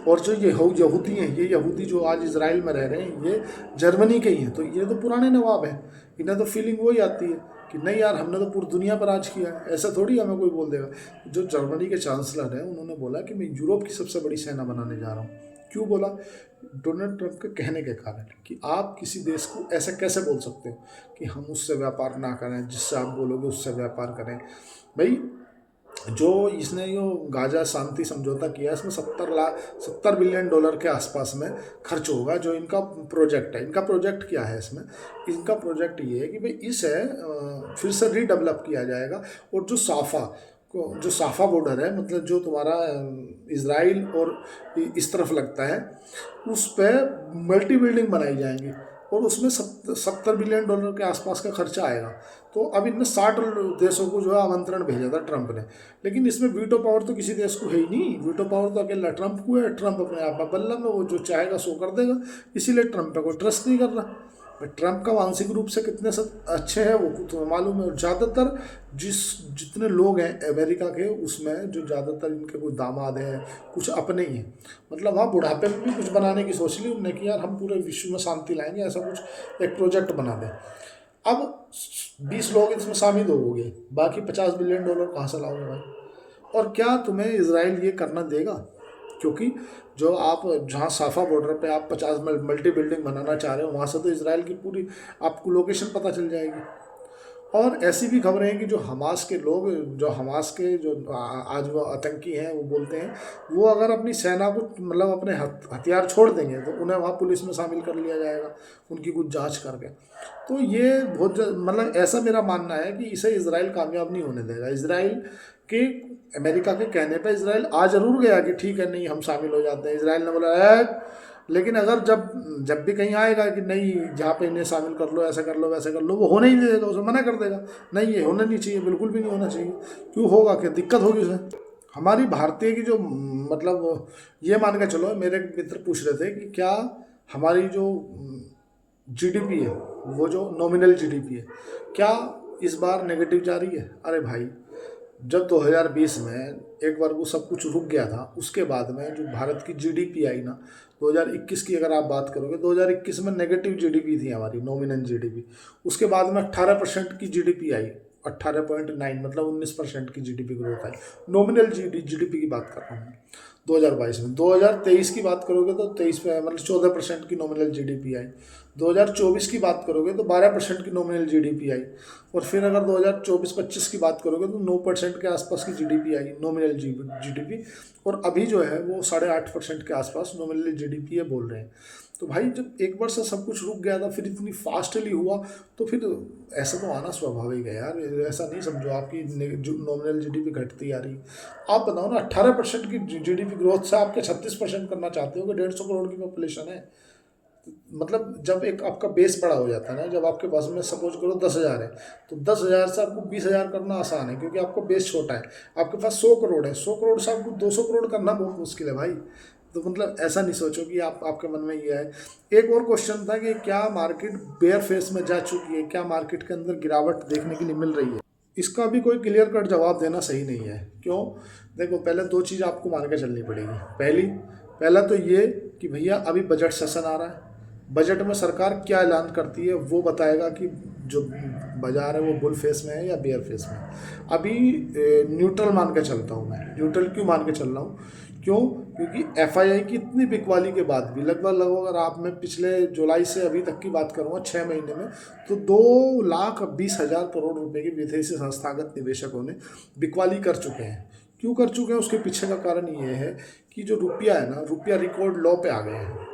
और जो ये यहूदी हैं, ये यहूदी जो आज इजराइल में रह रहे हैं, ये जर्मनी के ही हैं। तो ये तो पुराने नवाब हैं, इन्हें तो फीलिंग वही आती है कि नहीं यार हमने तो पूरी दुनिया पर राज किया है, ऐसा थोड़ी हमें कोई बोल देगा। जो जर्मनी के चांसलर हैं उन्होंने बोला कि मैं यूरोप की सबसे बड़ी सेना बनाने जा रहा हूँ। क्यों बोला? डोनाल्ड ट्रंप के कहने के कारण कि आप किसी देश को ऐसा कैसे बोल सकते हो कि हम उससे व्यापार ना करें, जिससे आप बोलोगे उससे व्यापार करें। भाई जो इसने जो गाजा शांति समझौता किया, इसमें 70 बिलियन डॉलर के आसपास में खर्च होगा। जो इनका प्रोजेक्ट है, इनका प्रोजेक्ट क्या है? इसमें इनका प्रोजेक्ट ये है कि भाई इसे फिर से रीडेवलप किया जाएगा। और जो साफा बॉर्डर है, मतलब जो तुम्हारा इजराइल और इस तरफ लगता है, उस पर मल्टी बिल्डिंग बनाई जाएंगी। और उसमें 70 बिलियन डॉलर के आसपास का खर्चा आएगा। तो अब इनने 60 देशों को जो है आमंत्रण भेजा था ट्रंप ने, लेकिन इसमें वीटो पावर तो किसी देश को है ही नहीं। वीटो पावर तो अकेला ट्रंप को है। ट्रंप अपने आप में बल्ला में, वो जो चाहेगा सो कर देगा, इसीलिए ट्रंप पे कोई ट्रस्ट नहीं कर रहा। ट्रंप का मानसिक रूप से कितने सब अच्छे हैं वो तो मालूम है। और ज़्यादातर जितने लोग हैं अमेरिका के, उसमें जो ज़्यादातर इनके कोई दामाद हैं, कुछ अपने ही हैं। मतलब हाँ, बुढ़ापे में भी कुछ बनाने की सोच ली उनने कि यार हम पूरे विश्व में शांति लाएंगे, ऐसा कुछ एक प्रोजेक्ट बना दें। अब 20 लोग इसमें शामिल हो गए, बाकी 50 बिलियन डॉलर कहाँ से लाओगे भाई? और क्या तुम्हें इसराइल ये करना देगा? क्योंकि जो आप जहाँ साफा बॉर्डर पे आप 50 मल्टी बिल्डिंग बनाना चाह रहे हो, वहाँ से तो इसराइल की पूरी आपको लोकेशन पता चल जाएगी। और ऐसी भी खबरें हैं कि जो हमास के लोग, जो हमास के जो आज वो आतंकी हैं, वो बोलते हैं वो अगर अपनी सेना को मतलब अपने हथियार छोड़ देंगे तो उन्हें वहाँ पुलिस में शामिल कर लिया जाएगा, उनकी कुछ जांच करके। तो ये बहुत मतलब ऐसा मेरा मानना है कि इसे इजराइल कामयाब नहीं होने देगा। इजराइल के अमेरिका के कहने पर इजराइल आ जरूर गया कि ठीक है नहीं हम शामिल हो जाते हैं। इजराइल ने बोला है, लेकिन अगर जब जब भी कहीं आएगा कि नहीं जहाँ पे इन्हें शामिल कर लो, ऐसा कर लो, वैसा कर लो, वो होने ही नहीं देगा, उसे मना कर देगा, नहीं ये होना नहीं चाहिए, बिल्कुल भी नहीं होना चाहिए। क्यों होगा, क्या दिक्कत होगी उसे? हमारी भारतीय की जो मतलब ये मान के चलो, मेरे मित्र पूछ रहे थे कि क्या हमारी जो जीडीपी है, वो जो नॉमिनल जीडीपी है, क्या इस बार नेगेटिव जा रही है? अरे भाई, जब 2020 में एक बार वो सब कुछ रुक गया था, उसके बाद में जो भारत की जीडीपी आई ना, 2021 की अगर आप बात करोगे, 2021 में नेगेटिव जीडीपी थी हमारी, नॉमिनल जीडीपी। उसके बाद में 18% की जीडीपी आई, 18.9 मतलब 19% की जीडीपी ग्रोथ आई। नॉमिनल जीडीपी की बात कर रहा हूँ 2022 में। 2023 की बात करोगे तो 23 में मतलब 14% की नॉमिनल जीडीपी आई। 2024 की बात करोगे तो 12% की नॉमिनल जीडीपी आई। और फिर अगर 2024-25 की बात करोगे तो 9% के आसपास की जीडीपी आई, नॉमिनल जीडीपी। और अभी जो है वो 8.5% के आसपास नॉमिनल जीडीपी है बोल रहे हैं। तो भाई जब एक बार से सब कुछ रुक गया था, फिर इतनी फास्टली हुआ, तो फिर ऐसा तो आना स्वाभाविक है यार। ऐसा नहीं समझो आपकी जो नॉमिनल जीडीपी घटती आ रही। आप बताओ ना, 18% की जीडीपी ग्रोथ से आपके 36% करना चाहते हो कि 150 करोड़ की पॉपुलेशन है। मतलब जब एक आपका बेस बड़ा हो जाता है ना, जब आपके पास में सपोज करो 10,000 है, तो 10,000 से आपको 20,000 करना आसान है, क्योंकि आपका बेस छोटा है। आपके पास 100 करोड़ है, 100 करोड़ से आपको 200 करोड़ करना बहुत मुश्किल है भाई। तो मतलब ऐसा नहीं सोचो कि आपके मन में ये है। एक और क्वेश्चन था कि क्या मार्केट बेयर फेस में जा चुकी है, क्या मार्केट के अंदर गिरावट देखने के लिए मिल रही है? इसका भी कोई क्लियर कट जवाब देना सही नहीं है। क्यों? देखो, पहले 2 चीज़ आपको मान के चलनी पड़ेगी। पहला तो ये कि भैया अभी बजट सेशन आ रहा है। बजट में सरकार क्या ऐलान करती है वो बताएगा कि जो बाजार है वो बुल फेस में है या बेयर फेस में है। अभी न्यूट्रल मान के चलता हूँ मैं। न्यूट्रल क्यों मान के चल रहा हूँ? क्योंकि एफआईआई की इतनी बिकवाली के बाद भी लगभग अगर आप मैं पिछले जुलाई से अभी तक की बात करूँगा 6 महीने में, तो 2,20,000 करोड़ रुपए के विदेशी संस्थागत निवेशकों ने बिकवाली कर चुके हैं। क्यों कर चुके हैं? उसके पीछे का कारण ये है कि जो रुपया है ना, रुपया रिकॉर्ड लो पे आ गया है।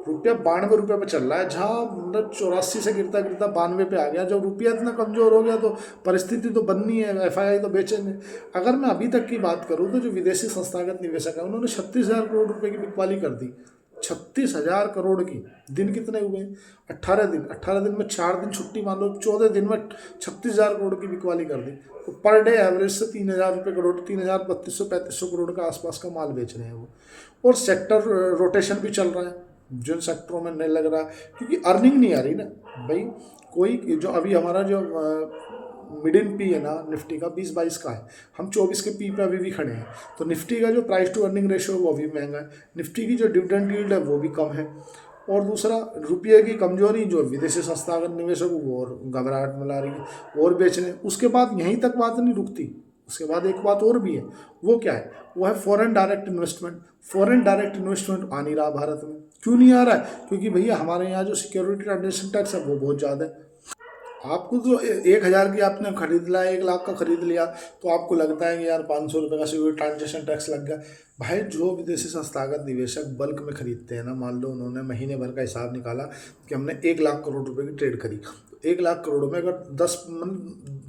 रुपया 92 रुपये पे चल रहा है, जहाँ मतलब 84 से गिरता गिरता 92 पे आ गया। जब रुपया इतना कमज़ोर हो गया तो परिस्थिति तो बननी है, एफआईआई तो बेचेंगे। अगर मैं अभी तक की बात करूँ तो जो विदेशी संस्थागत निवेशक है उन्होंने 36,000 करोड़ रुपये की बिकवाली कर दी। 36,000 करोड़ की। दिन कितने हुए? 18 दिन। 18 दिन में 4 दिन छुट्टी मान लो, 14 दिन में 36,000 करोड़ की बिकवाली कर दी। तो पर डे एवरेज से 3,000 रुपये करोड़, 3,3200-3500 करोड़ का आसपास का माल बेच रहे हैं वो। और सेक्टर रोटेशन भी चल रहा है जिन सेक्टरों में नहीं लग रहा, क्योंकि अर्निंग नहीं आ रही ना भाई। कोई जो अभी हमारा जो मिड इन पी है ना निफ्टी का 20-22 का है, हम 24 के पी पे अभी भी खड़े हैं। तो निफ्टी का जो प्राइस टू अर्निंग रेशियो है वो भी महंगा है। निफ्टी की जो डिविडेंड यील्ड है वो भी कम है। और दूसरा, रुपये की कमजोरी जो विदेशी संस्थागत निवेशक वो और घबराहट मिला रही है और बेचने। उसके बाद यहीं तक बात नहीं रुकती, उसके बाद एक बात और भी है। वो क्या है? वो है foreign direct investment. Foreign direct investment आ नहीं रहा भारत में। क्यों नहीं आ रहा है? क्योंकि भैया हमारे यहाँ जो सिक्योरिटी ट्रांजेक्शन टैक्स है वो बहुत ज़्यादा है। आपको तो 1,000 की आपने खरीद लिया, 1 लाख का खरीद लिया, तो आपको लगता है कि यार 500 रुपये का सिक्योरिटी ट्रांजेक्शन टैक्स लग गया। भाई जो विदेशी संस्थागत निवेशक बल्क में खरीदते हैं ना, मान लो उन्होंने महीने भर का हिसाब निकाला कि हमने 1 लाख करोड़ रुपए की ट्रेड करी, तो 1 लाख करोड़ में अगर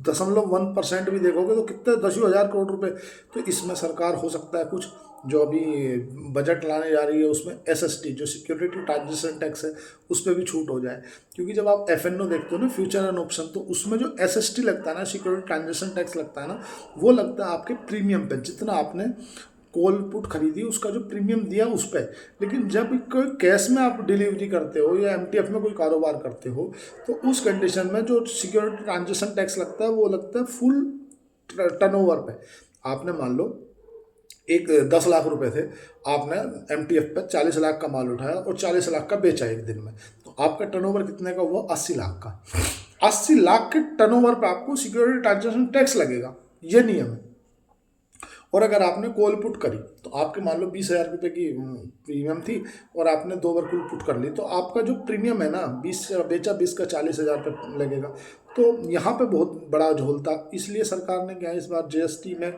10.1% भी देखोगे तो कितने 10,000 करोड़ रुपए। तो इसमें सरकार हो सकता है कुछ जो अभी बजट लाने जा रही है उसमें एसएसटी जो सिक्योरिटी ट्रांजेक्शन टैक्स है उस पर भी छूट हो जाए। क्योंकि जब आप एफएनओ देखते हो ना, फ्यूचर एंड ऑप्शन, तो उसमें जो एसएसटी लगता है ना, सिक्योरिटी ट्रांजेक्शन टैक्स लगता है ना, वो लगता है आपके प्रीमियम पे, जितना आपने कॉल पुट खरीदी उसका जो प्रीमियम दिया उस पर। लेकिन जब कोई कैश में आप डिलीवरी करते हो या एमटीएफ में कोई कारोबार करते हो, तो उस कंडीशन में जो सिक्योरिटी ट्रांजेक्शन टैक्स लगता है वो लगता है फुल टर्नओवर पे। आपने मान लो एक 10 लाख रुपए थे, आपने एमटीएफ पे 40 लाख का माल उठाया और 40 लाख का बेचा एक दिन में, तो आपका टर्नओवर कितने का हुआ? 80 लाख का। 80 लाख के टर्नओवर पे आपको सिक्योरिटी ट्रांजेक्शन टैक्स लगेगा, ये नियम है। और अगर आपने कॉल पुट करी तो आपके मान लो 20,000 रुपये की प्रीमियम थी और आपने 2 बार कॉल पुट कर ली, तो आपका जो प्रीमियम है ना, 20 बेचा 20 का 40,000 रुपये लगेगा। तो यहाँ पे बहुत बड़ा झोल था, इसलिए सरकार ने क्या इस बार जीएसटी में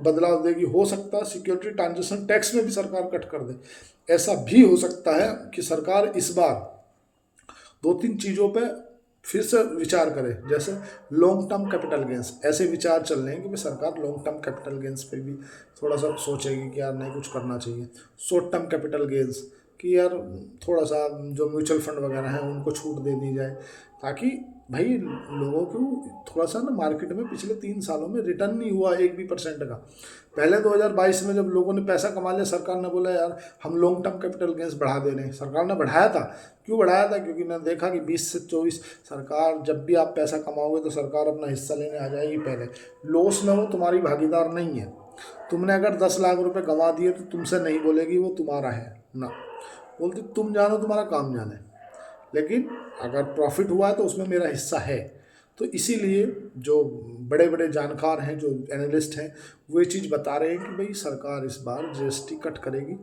बदलाव देगी। हो सकता है सिक्योरिटी ट्रांजेक्शन टैक्स में भी सरकार कट कर दे। ऐसा भी हो सकता है कि सरकार इस बार 2-3 चीज़ों पे फिर से विचार करे, जैसे लॉन्ग टर्म कैपिटल गेंस। ऐसे विचार चल रहे हैं कि भाई सरकार लॉन्ग टर्म कैपिटल गेंस पे भी थोड़ा सा सोचेगी कि यार नहीं कुछ करना चाहिए। शॉर्ट टर्म कैपिटल गेंस कि यार थोड़ा सा जो म्यूचुअल फंड वगैरह हैं उनको छूट दे दी जाए, ताकि भाई लोगों को थोड़ा सा ना, मार्केट में पिछले 3 सालों में रिटर्न नहीं हुआ 1% का। पहले 2022 में जब लोगों ने पैसा कमा लिया, सरकार ने बोला यार हम लॉन्ग टर्म कैपिटल गेंस बढ़ा दे रहे हैं। सरकार ने बढ़ाया था, क्यों बढ़ाया था? क्योंकि मैंने देखा कि 20 से 24 सरकार, जब भी आप पैसा कमाओगे तो सरकार अपना हिस्सा लेने आ जाएगी। पहले लॉस में वो तुम्हारी भागीदार नहीं है। तुमने अगर 10 लाख रुपए गंवा दिए तो तुमसे नहीं बोलेगी वो तुम्हारा है ना, बोलती तुम जानो तुम्हारा काम जाने, लेकिन अगर प्रॉफिट हुआ है तो उसमें मेरा हिस्सा है। तो इसीलिए जो बड़े बड़े जानकार हैं, जो एनालिस्ट हैं, वो ये चीज़ बता रहे हैं कि भाई सरकार इस बार जीएसटी कट करेगी।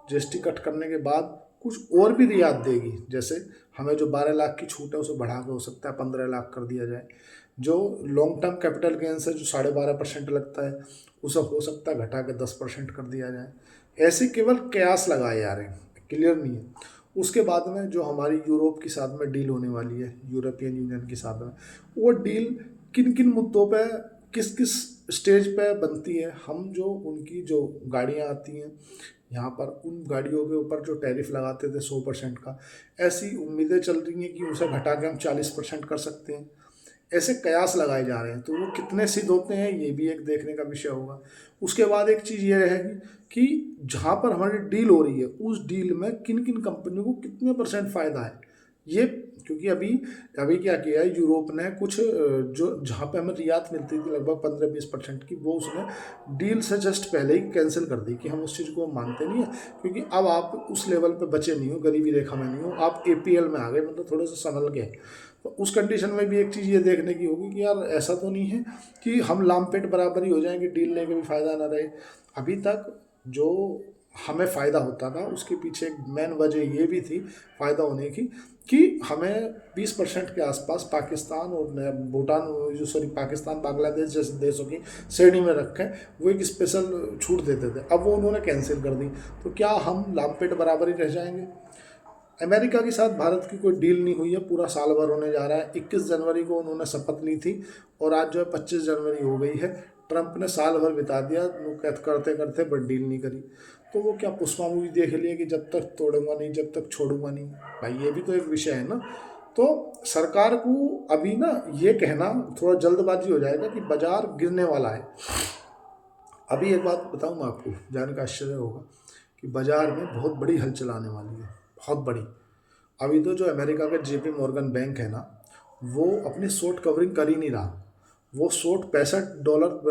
जीएसटी कट करने के बाद कुछ और भी रियायत देगी, जैसे हमें जो 12 लाख की छूट है उसे बढ़ा के हो सकता है 15 लाख कर दिया जाए। जो लॉन्ग टर्म कैपिटल गेंस है जो 12.5% लगता है, उसे हो सकता है घटा के 10% कर दिया जाए। ऐसे केवल कयास लगाए जा रहे हैं, क्लियर नहीं है। उसके बाद में जो हमारी यूरोप के साथ में डील होने वाली है, यूरोपियन यूनियन के साथ में, वो डील किन किन मुद्दों पे, किस किस स्टेज पे बनती है। हम जो उनकी जो गाड़ियाँ आती हैं यहाँ पर, उन गाड़ियों के ऊपर जो टैरिफ लगाते थे 100% का, ऐसी उम्मीदें चल रही हैं कि उसे घटा के हम 40% कर सकते हैं। ऐसे कयास लगाए जा रहे हैं, तो वो कितने सिद्ध होते हैं ये भी एक देखने का विषय होगा। उसके बाद एक चीज़ ये रहेगी कि जहाँ पर हमारी डील हो रही है उस डील में किन किन कंपनियों को कितने % फ़ायदा है ये। क्योंकि अभी अभी क्या किया है यूरोप ने, कुछ जो जहाँ पे हमें रियायत मिलती थी लगभग 15-20% की, वो उसने डील से जस्ट पहले ही कैंसिल कर दी कि हम उस चीज़ को मानते नहीं है। क्योंकि अब आप उस लेवल पे बचे नहीं हो, गरीबी रेखा में नहीं हो, आप एपीएल में आ गए, मतलब थोड़े से संभल गए। तो उस कंडीशन में भी एक चीज़ ये देखने की होगी कि यार ऐसा तो नहीं है कि हम लामपेट बराबर ही हो जाएंगे, डील लेके भी फ़ायदा ना रहे। अभी तक जो हमें फ़ायदा होता था उसके पीछे एक मेन वजह ये भी थी फ़ायदा होने की, कि हमें 20% के आसपास पाकिस्तान और भूटान, जो सॉरी पाकिस्तान बांग्लादेश जैसे देशों की श्रेणी में रखें, वो एक स्पेशल छूट देते थे। अब वो उन्होंने कैंसिल कर दी, तो क्या हम लामपेट बराबर ही रह जाएंगे? अमेरिका के साथ भारत की कोई डील नहीं हुई है, पूरा साल भर होने जा रहा है। 21 जनवरी को उन्होंने शपथ ली थी और आज जो है 25 जनवरी हो गई है। ट्रंप ने साल भर बिता दिया करते करते, बट डील नहीं करी। तो वो क्या पुष्पा मूवी देख लिया कि जब तक तोड़ूंगा नहीं जब तक छोड़ूंगा नहीं? भाई ये भी तो एक विषय है ना। तो सरकार को अभी ना ये कहना थोड़ा जल्दबाजी हो जाएगा कि बाजार गिरने वाला है। अभी एक बात बताऊँ मैं आपको, जानने का आश्चर्य होगा कि बाजार में बहुत बड़ी हलचल आने वाली है, बहुत बड़ी। अभी तो जो अमेरिका का जेपी मॉर्गन बैंक है ना, वो अपनी शॉर्ट कवरिंग कर ही नहीं रहा। वो शॉर्ट $65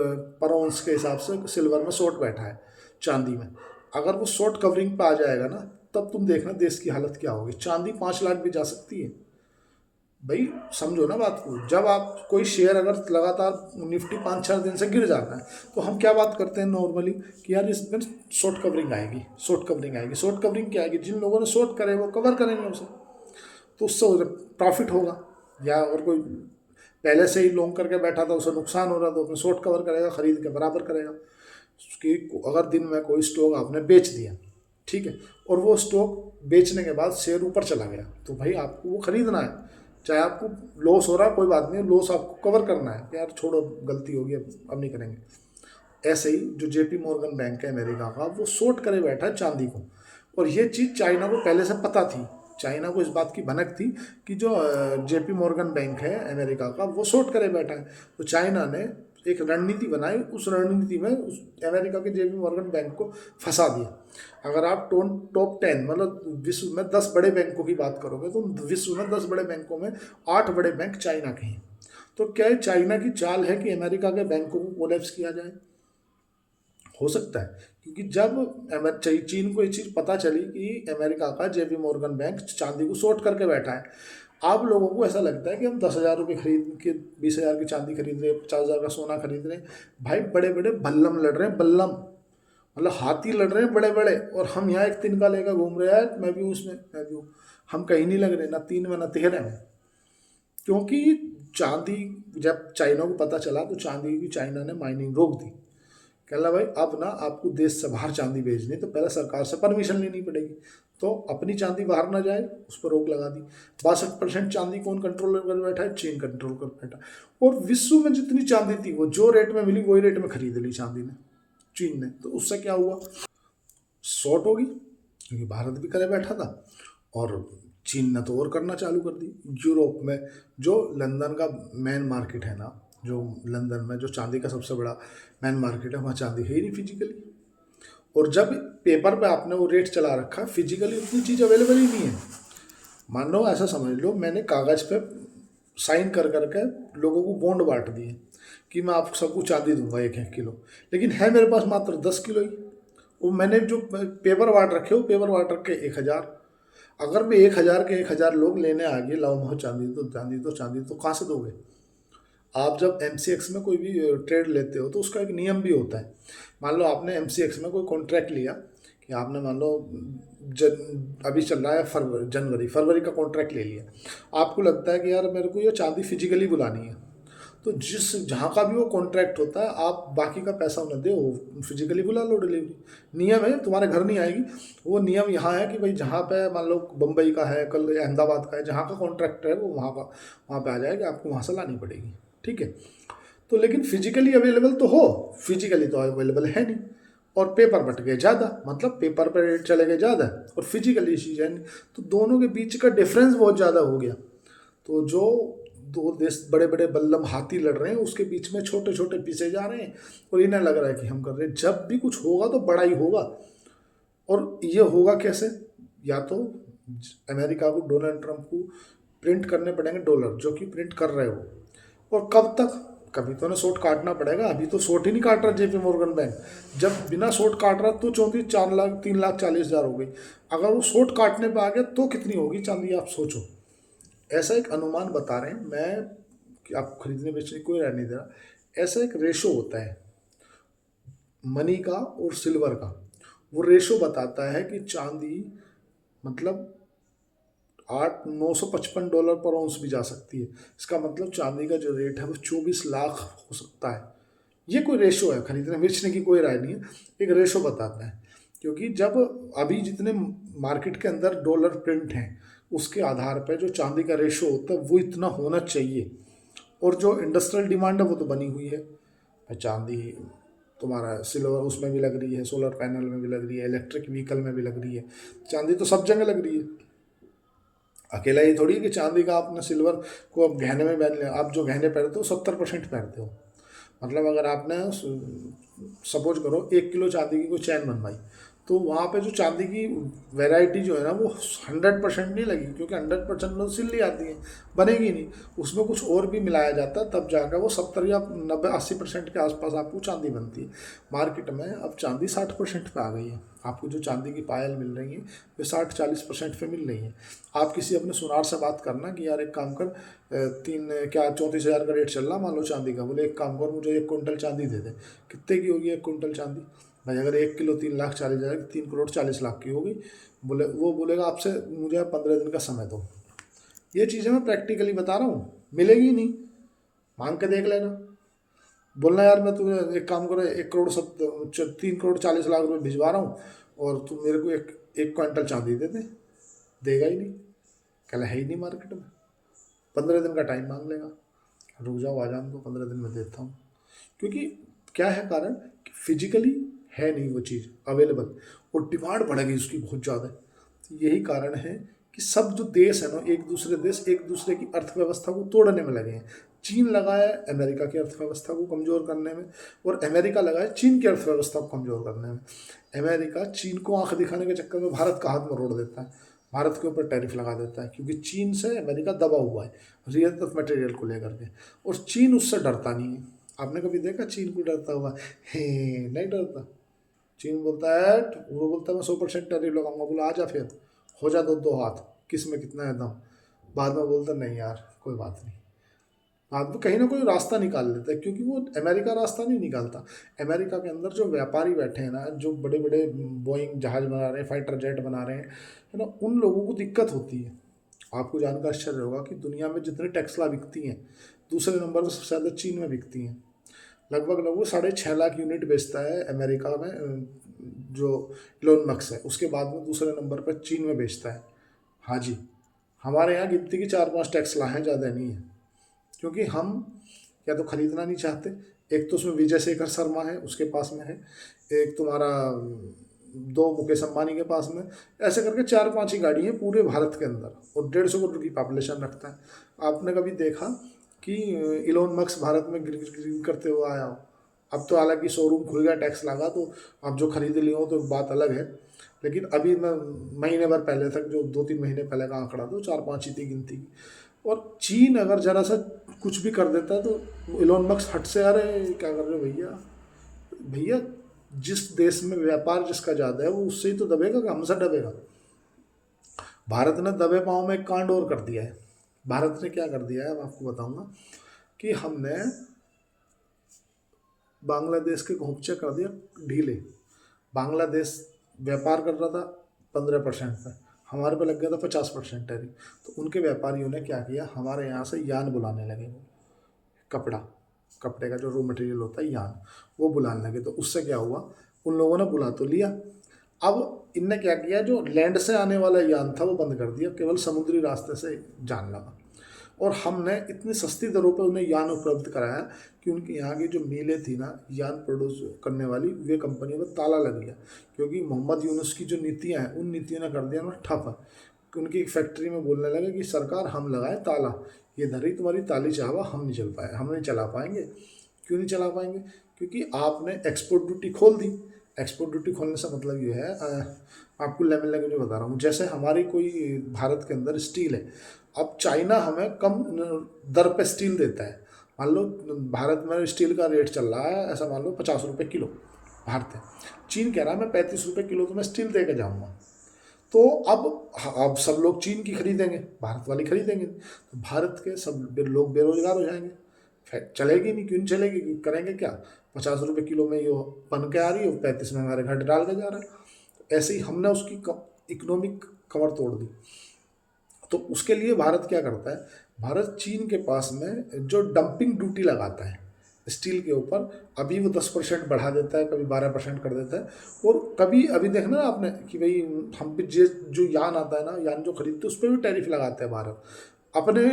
पर ऑन्स के हिसाब से सिल्वर में शॉर्ट बैठा है, चांदी में। अगर वो शॉर्ट कवरिंग पे आ जाएगा ना, तब तुम देखना देश की हालत क्या होगी। चांदी 5 लाख भी जा सकती है। भाई समझो ना बात को, जब आप कोई शेयर अगर लगातार निफ्टी 5-6 दिन से गिर जाता है, तो हम क्या बात करते हैं नॉर्मली कि यार इसमें शॉर्ट कवरिंग आएगी, शॉर्ट कवरिंग आएगी। शॉर्ट कवरिंग क्या आएगी? जिन लोगों ने शॉर्ट करे वो कवर करेंगे उसे, तो उससे प्रॉफिट होगा। या और कोई पहले से ही लॉन्ग करके बैठा था, उसे नुकसान हो रहा, तो अपने शॉर्ट कवर करेगा, खरीद के बराबर करेगा। कि अगर दिन में कोई स्टॉक आपने बेच दिया, ठीक है, और वो स्टॉक बेचने के बाद शेयर ऊपर चला गया, तो भाई आपको वो खरीदना है। चाहे आपको लॉस हो रहा है कोई बात नहीं, लॉस आपको कवर करना है, यार छोड़ो गलती होगी अब नहीं करेंगे। ऐसे ही जो जेपी मॉर्गन बैंक है अमेरिका का, वो शॉर्ट करे बैठा है चांदी को। और ये चीज़ चाइना को पहले से पता थी। चाइना को इस बात की भनक थी कि जो जेपी मॉर्गन बैंक है अमेरिका का, वो शॉर्ट करे बैठा है। तो चाइना ने एक रणनीति बनाई, उस रणनीति में उस अमेरिका के जेपी मॉर्गन बैंक को फंसा दिया। अगर आप टॉप 10 मतलब विश्व में 10 बड़े बैंकों की बात करोगे, तो विश्व में 10 बड़े बैंकों में 8 बड़े बैंक चाइना के हैं। तो क्या है, चाइना की चाल है कि अमेरिका के बैंकों को कोलैप्स किया जाए? हो सकता है, क्योंकि जब चीन को ये चीज़ पता चली कि अमेरिका का जेपी मॉर्गन बैंक चांदी को शॉर्ट करके बैठा है, आप लोगों को ऐसा लगता है कि हम 10,000 रुपये खरीद के 20,000 की चांदी खरीद रहे हैं, 50,000 का सोना खरीद रहे हैं। भाई बड़े बड़े बल्लम लड़ रहे हैं, बल्लम मतलब हाथी लड़ रहे हैं बड़े बड़े, और हम यहाँ एक तिनका लेकर घूम रहे हैं, मैं भी हूँ उसमें, मैं भी हूँ। हम कहीं नहीं लग रहे, ना 3 में ना 13 में। क्योंकि चांदी, जब चाइना को पता चला तो चांदी की चाइना ने माइनिंग रोक दी। कहला भाई अब ना आपको देश से बाहर चांदी भेजनी तो पहले सरकार से परमिशन लेनी पड़ेगी। तो अपनी चांदी बाहर ना जाए, उस पर रोक लगा दी। 62% चांदी कौन कंट्रोल कर बैठा है? चीन कंट्रोल कर बैठा। और विश्व में जितनी चांदी थी, वो जो रेट में मिली वही रेट में खरीद ली चांदी ने, चीन ने। तो उससे क्या हुआ? शॉर्ट होगी, क्योंकि भारत भी करे बैठा था, और चीन ने तो और करना चालू कर दी। यूरोप में जो लंदन का मेन मार्केट है ना, जो लंदन में जो चांदी का सबसे बड़ा मेन मार्केट है, वहाँ चांदी है ही नहीं फिजिकली। और जब पेपर पे आपने वो रेट चला रखा, फिजिकली उतनी चीज़ अवेलेबल ही नहीं है। मान लो, ऐसा समझ लो, मैंने कागज़ पे साइन कर करके लोगों को बॉन्ड बांट दिए कि मैं आप सबको चांदी दूंगा 1-1 किलो, लेकिन है मेरे पास मात्र 10 किलो ही। वो मैंने जो पेपर बांट रखे, वो पेपर बांट रखे 1,000। अगर मैं 1,000 के 1,000 लोग लेने आ गए, लाओ माओ चांदी तो चांदी तो चांदी, तो कहाँ से दोगे? आप जब MCX में कोई भी ट्रेड लेते हो तो उसका एक नियम भी होता है। मान लो आपने MCX में कोई कॉन्ट्रैक्ट लिया कि आपने, मान लो अभी चल रहा है फरवरी का कॉन्ट्रैक्ट ले लिया। आपको लगता है कि यार मेरे को ये चांदी फिजिकली बुलानी है, तो जिस जहाँ का भी वो कॉन्ट्रैक्ट होता है, आप बाकी का पैसा उन्हें दो, फिजिकली बुला लो डिलीवरी। नियम है, तुम्हारे घर नहीं आएगी। वो नियम यहाँ है कि भाई जहाँ पे मान लो बम्बई का है, कल अहमदाबाद का है, जहाँ का कॉन्ट्रैक्ट है वो वहाँ पे आ जाएगा, आपको वहाँ से लानी पड़ेगी। ठीक है। तो लेकिन फिजिकली अवेलेबल तो हो, फिजिकली तो अवेलेबल है नहीं। और पेपर बट गए ज़्यादा, मतलब पेपर पर रेट चले गए ज़्यादा, और फिजिकली चीज़ है नहीं। तो दोनों के बीच का डिफरेंस बहुत ज़्यादा हो गया। तो जो दो देश बड़े बड़े बल्लम हाथी लड़ रहे हैं, उसके बीच में छोटे छोटे पीसे जा रहे हैं, और इन्हें लग रहा है कि हम कर रहे हैं। जब भी कुछ होगा तो बड़ा ही होगा। और ये होगा कैसे? या तो अमेरिका को, डोनाल्ड ट्रंप को प्रिंट करने पड़ेंगे डॉलर, जो कि प्रिंट कर रहे हो। और कब तक? कभी तो ना शॉर्ट काटना पड़ेगा। अभी तो शॉर्ट ही नहीं काट रहा जेपी मॉर्गन बैंक। जब बिना शॉर्ट काट रहा तो 4 लाख 3,40,000 हो गई। अगर वो शॉर्ट काटने पे आ गया तो कितनी होगी चांदी, आप सोचो। ऐसा एक अनुमान बता रहे हैं, मैं कि आप खरीदने बेचने की कोई राय नहीं दे रहा। ऐसा एक रेशो होता है मनी का और सिल्वर का। वो रेशो बताता है कि चांदी मतलब 955 डॉलर पर आउंस भी जा सकती है। इसका मतलब चांदी का जो रेट है वो 24 लाख हो सकता है। ये कोई रेशो है, खरीदने बेचने की कोई राय नहीं है, एक रेशो बताता है। क्योंकि जब अभी जितने मार्केट के अंदर डॉलर प्रिंट हैं, उसके आधार पर जो चांदी का रेशो होता है वो इतना होना चाहिए। और जो इंडस्ट्रियल डिमांड है वो तो बनी हुई है। चांदी तुम्हारा सिल्वर उसमें भी लग रही है, सोलर पैनल में भी लग रही है, इलेक्ट्रिक व्हीकल में भी लग रही है। चांदी तो सब जगह लग रही है। अकेला ये थोड़ी है कि चांदी का आपने सिल्वर को अब गहने में पहन लिया। आप जो गहने पहनते हो 70% पहनते हो। मतलब अगर आपने सपोज करो 1 किलो चांदी की कोई चैन बनवाई, तो वहाँ पे जो चांदी की वैरायटी जो है ना, वो 100% नहीं लगी, क्योंकि 100% में तो सिल्ली आती है, बनेगी नहीं। उसमें कुछ और भी मिलाया जाता है, तब जाकर वो 70 या 90-80% के आसपास आपको चांदी बनती है। मार्केट में अब चांदी 60% पे आ गई है। आपको जो चांदी की पायल मिल रही है वे 60-40% पे मिल रही है। आप किसी अपने सुनार से बात करना कि यार एक काम कर, 34,000 का रेट चल रहा मान लो चांदी का, बोले एक काम कर मुझे 1 कुंटल चांदी दे दे। कितने की होगी 1 कुंटल चांदी? भाई अगर 1 किलो 3,40,000 की, 3,40,00,000 की होगी। बोले वो बोलेगा आपसे मुझे 15 दिन का समय दो। ये चीज़ें मैं प्रैक्टिकली बता रहा हूँ, मिलेगी ही नहीं, मांग के देख लेना। बोलना यार मैं तुम्हें एक काम करो, 3,40,00,000 रुपये भिजवा रहा हूँ, और तुम मेरे को एक 1 क्विंटल चांदी दे दे। देगा ही नहीं, कहला है ही नहीं मार्केट में। 15 दिन का टाइम मांग लेगा। रुक जाओ, आ जाओ, तो 15 दिन में देता हूँ। क्योंकि क्या है कारण कि फिजिकली है नहीं वो चीज़ अवेलेबल, और डिमांड बढ़ गई उसकी बहुत ज़्यादा। तो यही कारण है कि सब जो देश है ना, एक दूसरे की अर्थव्यवस्था को तोड़ने में लगे हैं। चीन लगा है अमेरिका की अर्थव्यवस्था को कमज़ोर करने में, और अमेरिका लगा है चीन की अर्थव्यवस्था को कमज़ोर करने में। अमेरिका चीन को आंख दिखाने के चक्कर में भारत का हाथ मरोड़ देता है, भारत के ऊपर टैरिफ लगा देता है, क्योंकि चीन से अमेरिका दबा हुआ है रियल अर्थ मटेरियल को लेकर के, और चीन उससे डरता नहीं है। आपने कभी देखा चीन को डरता हुआ? हे, नहीं डरता। चीन बोलता है, वो बोलता है मैं 100% टैरिफ लगाऊंगा, बोला आ जा फिर, हो जा दो दो हाथ, किस में कितना है दम। बाद में बोलता नहीं यार कोई बात नहीं, बाद में कहीं ना कोई रास्ता निकाल लेता है, क्योंकि वो अमेरिका रास्ता नहीं निकालता। अमेरिका के अंदर जो व्यापारी बैठे हैं ना, जो बड़े बड़े बोइंग जहाज बना रहे हैं, फाइटर जेट बना रहे हैं, है ना, उन लोगों को दिक्कत होती है। आपको जानकर आश्चर्य होगा कि दुनिया में जितने टेस्ला बिकती हैं, दूसरे नंबर पर सबसे ज़्यादा चीन में बिकती हैं। लगभग लगभग 6.5 लाख यूनिट बेचता है अमेरिका में, जो इलोन मस्क है, उसके बाद में दूसरे नंबर पर चीन में बेचता है। हाँ जी, हमारे यहाँ गिनती की 4-5 टेस्ला हैं, ज़्यादा नहीं है, क्योंकि हम या तो खरीदना नहीं चाहते। एक तो उसमें विजय शेखर शर्मा है, उसके पास में है, एक तुम्हारा 2 मुकेश अंबानी के पास में, ऐसे करके 4-5 ही गाड़ी हैं पूरे भारत के अंदर, और 150 करोड़ की पॉपुलेशन रखता है। आपने कभी देखा कि इलोन मस्क भारत में ग्रीन करते हुए आया हो? अब तो हालांकि शोरूम खुल गया, टैक्स लगा, तो आप जो खरीद लिए हो तो बात अलग है, लेकिन अभी मैं महीने भर पहले तक, जो 2-3 महीने पहले का आंकड़ा, तो 4-5 ही थी गिनती की। और चीन अगर जरा सा कुछ भी कर देता है तो इलोन मस्क हट से, अरे क्या कर रहे हो भैया, भैया जिस देश में व्यापार जिसका ज़्यादा है वो उससे ही तो दबेगा, कि हमसे दबेगा। भारत ने दबे पाँव में एक कांड और कर दिया है। भारत ने क्या कर दिया है, मैं आपको बताऊंगा, कि हमने बांग्लादेश के घोंपचे कर दिया ढीले। बांग्लादेश व्यापार कर रहा था 15% पे, हमारे पे लग गया था 50% टैरिफ। तो उनके व्यापारियों ने क्या किया, हमारे यहाँ से यान बुलाने लगे, वो कपड़ा, कपड़े का जो रॉ मटेरियल होता है यान, वो बुलाने लगे। तो उससे क्या हुआ, उन लोगों ने बुला तो लिया, अब इनने क्या किया, जो लैंड से आने वाला यान था वो बंद कर दिया, केवल समुद्री रास्ते से जान लगा। और हमने इतनी सस्ती दरों पर उन्हें यान उपलब्ध कराया कि उनकी यहाँ की जो मिलें थी ना यान प्रोड्यूस करने वाली, वे कंपनियों में ताला लग गया, क्योंकि मोहम्मद यूनुस की जो नीतियाँ हैं, उन नीतियों ने कर दिया ना ठप। कि उनकी एक फैक्ट्री में बोलने लगे कि सरकार हम लगाए ताला, ये धरी तुम्हारी ताली चाहवा, हम नहीं चल पाए, हम नहीं चला पाएंगे। क्यों नहीं चला पाएंगे? क्योंकि आपने एक्सपोर्ट ड्यूटी खोल दी। एक्सपोर्ट ड्यूटी खोलने से मतलब ये है, आपको लेवल लेवल जो बता रहा हूँ, जैसे हमारी कोई भारत के अंदर स्टील है, अब चाइना हमें कम दर पे स्टील देता है। मान लो भारत में स्टील का रेट चल रहा है, ऐसा मान लो 50 रुपये किलो भारत है, चीन कह रहा है मैं 35 रुपये किलो तो मैं स्टील दे के जाऊँगा। तो अब सब लोग चीन की खरीदेंगे, भारत वाली खरीदेंगे, तो भारत के सब लोग बेरोजगार हो जाएंगे, चलेगी नहीं। क्यों नहीं चलेगी? करेंगे क्या, 50 रुपये किलो में ये बन के आ रही है, 35 में हमारे घर डाल के जा रहा है। तो ऐसे ही हमने उसकी इकोनॉमिक कमर तोड़ दी। तो उसके लिए भारत क्या करता है, भारत चीन के पास में जो डंपिंग ड्यूटी लगाता है स्टील के ऊपर, अभी वो 10% बढ़ा देता है, कभी 12% कर देता है, और कभी अभी देखना ना आपने कि भाई हम पे जो यान आता है ना, यान जो खरीदते हैं उस पर भी टैरिफ लगाता है भारत, अपने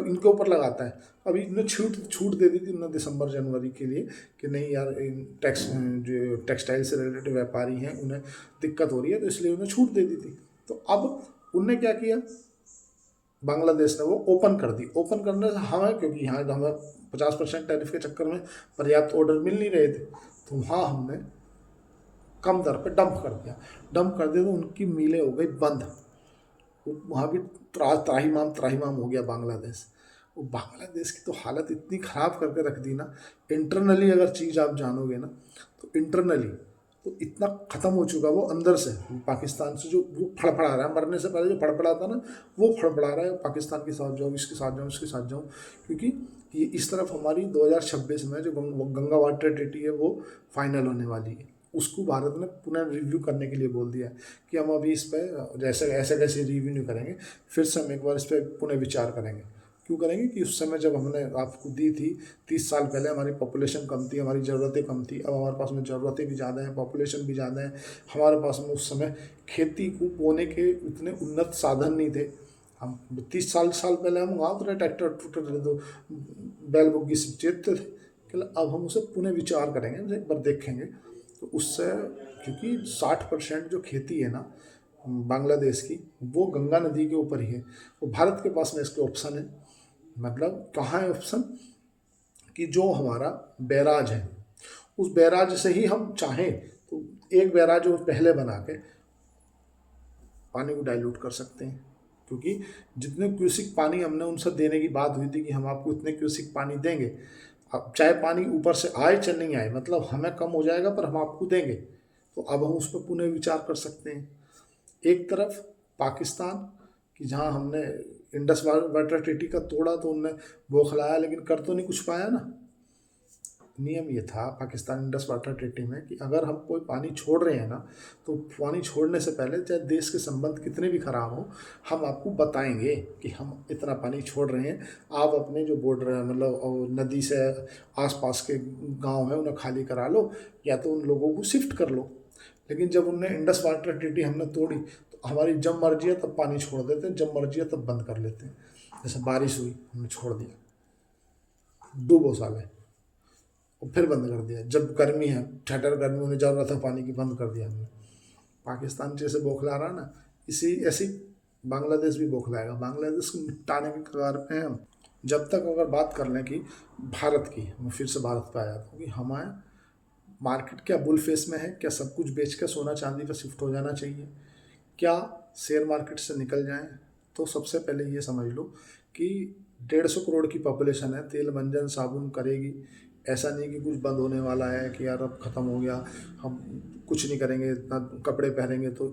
इनके ऊपर लगाता है। अभी इन्होंने छूट छूट दे दी थी उन्होंने दिसंबर जनवरी के लिए कि नहीं यार, टैक्स जो टेक्सटाइल से रिलेटेड व्यापारी हैं उन्हें दिक्कत हो रही है, तो इसलिए उन्हें छूट दे दी थी। तो अब उनने क्या किया, बांग्लादेश ने वो ओपन कर दी। ओपन करने से हमें, क्योंकि यहाँ हमें 50% टैरिफ के चक्कर में पर्याप्त ऑर्डर मिल नहीं रहे थे, तो वहाँ हमने कम दर पे डंप कर दिया। डंप कर दिया तो उनकी मिलें हो गई बंद। वहाँ भी त्राहिमाम हो गया बांग्लादेश। वो बांग्लादेश की तो हालत इतनी ख़राब करके रख दी ना, इंटरनली अगर चीज़ आप जानोगे ना, तो इंटरनली तो इतना ख़त्म हो चुका वो अंदर से। वो पाकिस्तान से जो वो फड़फड़ा रहा है, मरने से पहले जो फड़फड़ा था ना, वो फड़फड़ा रहा है, पाकिस्तान के साथ जाऊँ, इसके साथ जाऊँ, इसके साथ जाऊँ। क्योंकि ये इस तरफ हमारी 2026 में जो गंगा वाटर ट्रीटी है वो फाइनल होने वाली है, उसको भारत ने पुनः रिव्यू करने के लिए बोल दिया है कि हम अभी इस पर जैसे ऐसे कैसे रिव्यू नहीं करेंगे, फिर से हम एक बार इस पर पुनः विचार करेंगे। क्यों करेंगे कि उस समय जब हमने आपको दी थी 30 साल पहले, हमारी पॉपुलेशन कम थी, हमारी ज़रूरतें कम थी, अब हमारे पास में ज़रूरतें भी ज़्यादा हैं, पॉपुलेशन भी ज़्यादा है, हमारे पास में उस समय खेती को बोने के उतने उन्नत साधन नहीं थे। हम 30 साल पहले हम गाँव तो ट्रैक्टर टूटर तो बैल बुग्गी से जोतते थे, कि अब हम उसे पुनः विचार करेंगे, उसे एक बार देखेंगे। तो उससे, क्योंकि 60% जो खेती है ना बांग्लादेश की, वो गंगा नदी के ऊपर ही है। वो भारत के पास में इसके ऑप्शन है, मतलब कहाँ है ऑप्शन, कि जो हमारा बैराज है, उस बैराज से ही हम चाहें तो एक बैराज वो पहले बना के पानी को डाइल्यूट कर सकते हैं। क्योंकि जितने क्यूसिक पानी हमने उनसे देने की बात हुई थी कि हम आपको इतने क्यूसिक पानी देंगे, अब चाहे पानी ऊपर से आए चाहे नहीं आए, मतलब हमें कम हो जाएगा पर हम आपको देंगे। तो अब हम उस पर पुनः विचार कर सकते हैं। एक तरफ पाकिस्तान कि जहाँ हमने इंडस वाटर ट्रीटी का तोड़ा, तो उनने बौखलाया लेकिन कर तो नहीं कुछ पाया ना। नियम ये था पाकिस्तान इंडस वाटर ट्रीटी में कि अगर हम कोई पानी छोड़ रहे हैं ना, तो पानी छोड़ने से पहले चाहे देश के संबंध कितने भी खराब हो, हम आपको बताएंगे कि हम इतना पानी छोड़ रहे हैं। आप अपने जो बॉर्डर मतलब नदी से आसपास के गांव हैं उन्हें खाली करा लो, या तो उन लोगों को शिफ्ट कर लो। लेकिन जब उनने इंडस वाटर ट्रीटी हमने तोड़ी, तो हमारी जब मर्जी है तब पानी छोड़ देते हैं, जब मर्जी है तब बंद कर लेते हैं। जैसे बारिश हुई हमने छोड़ दिया, डूबो साले, और फिर बंद कर दिया। जब गर्मी है, ठटर गर्मी होने जा रहा था पानी की, बंद कर दिया हमने। पाकिस्तान जैसे बौखला रहा ना, इसी ऐसी बांग्लादेश भी बौखलाएगा। बांग्लादेश को निपटाने के कगार पे हैं हम। जब तक अगर बात कर लें कि भारत की, मैं फिर से भारत पे आ जाता हूँ कि हमारे मार्केट क्या बुल फेस में है, क्या सब कुछ बेच के सोना चांदी पर शिफ्ट हो जाना चाहिए, क्या शेयर मार्केट से निकल जाएं। तो सबसे पहले ये समझ लो कि 150 करोड़ की पॉपुलेशन है, तेल मंजन साबुन करेगी। ऐसा नहीं कि कुछ बंद होने वाला है कि यार अब ख़त्म हो गया, हम कुछ नहीं करेंगे, इतना कपड़े पहनेंगे तो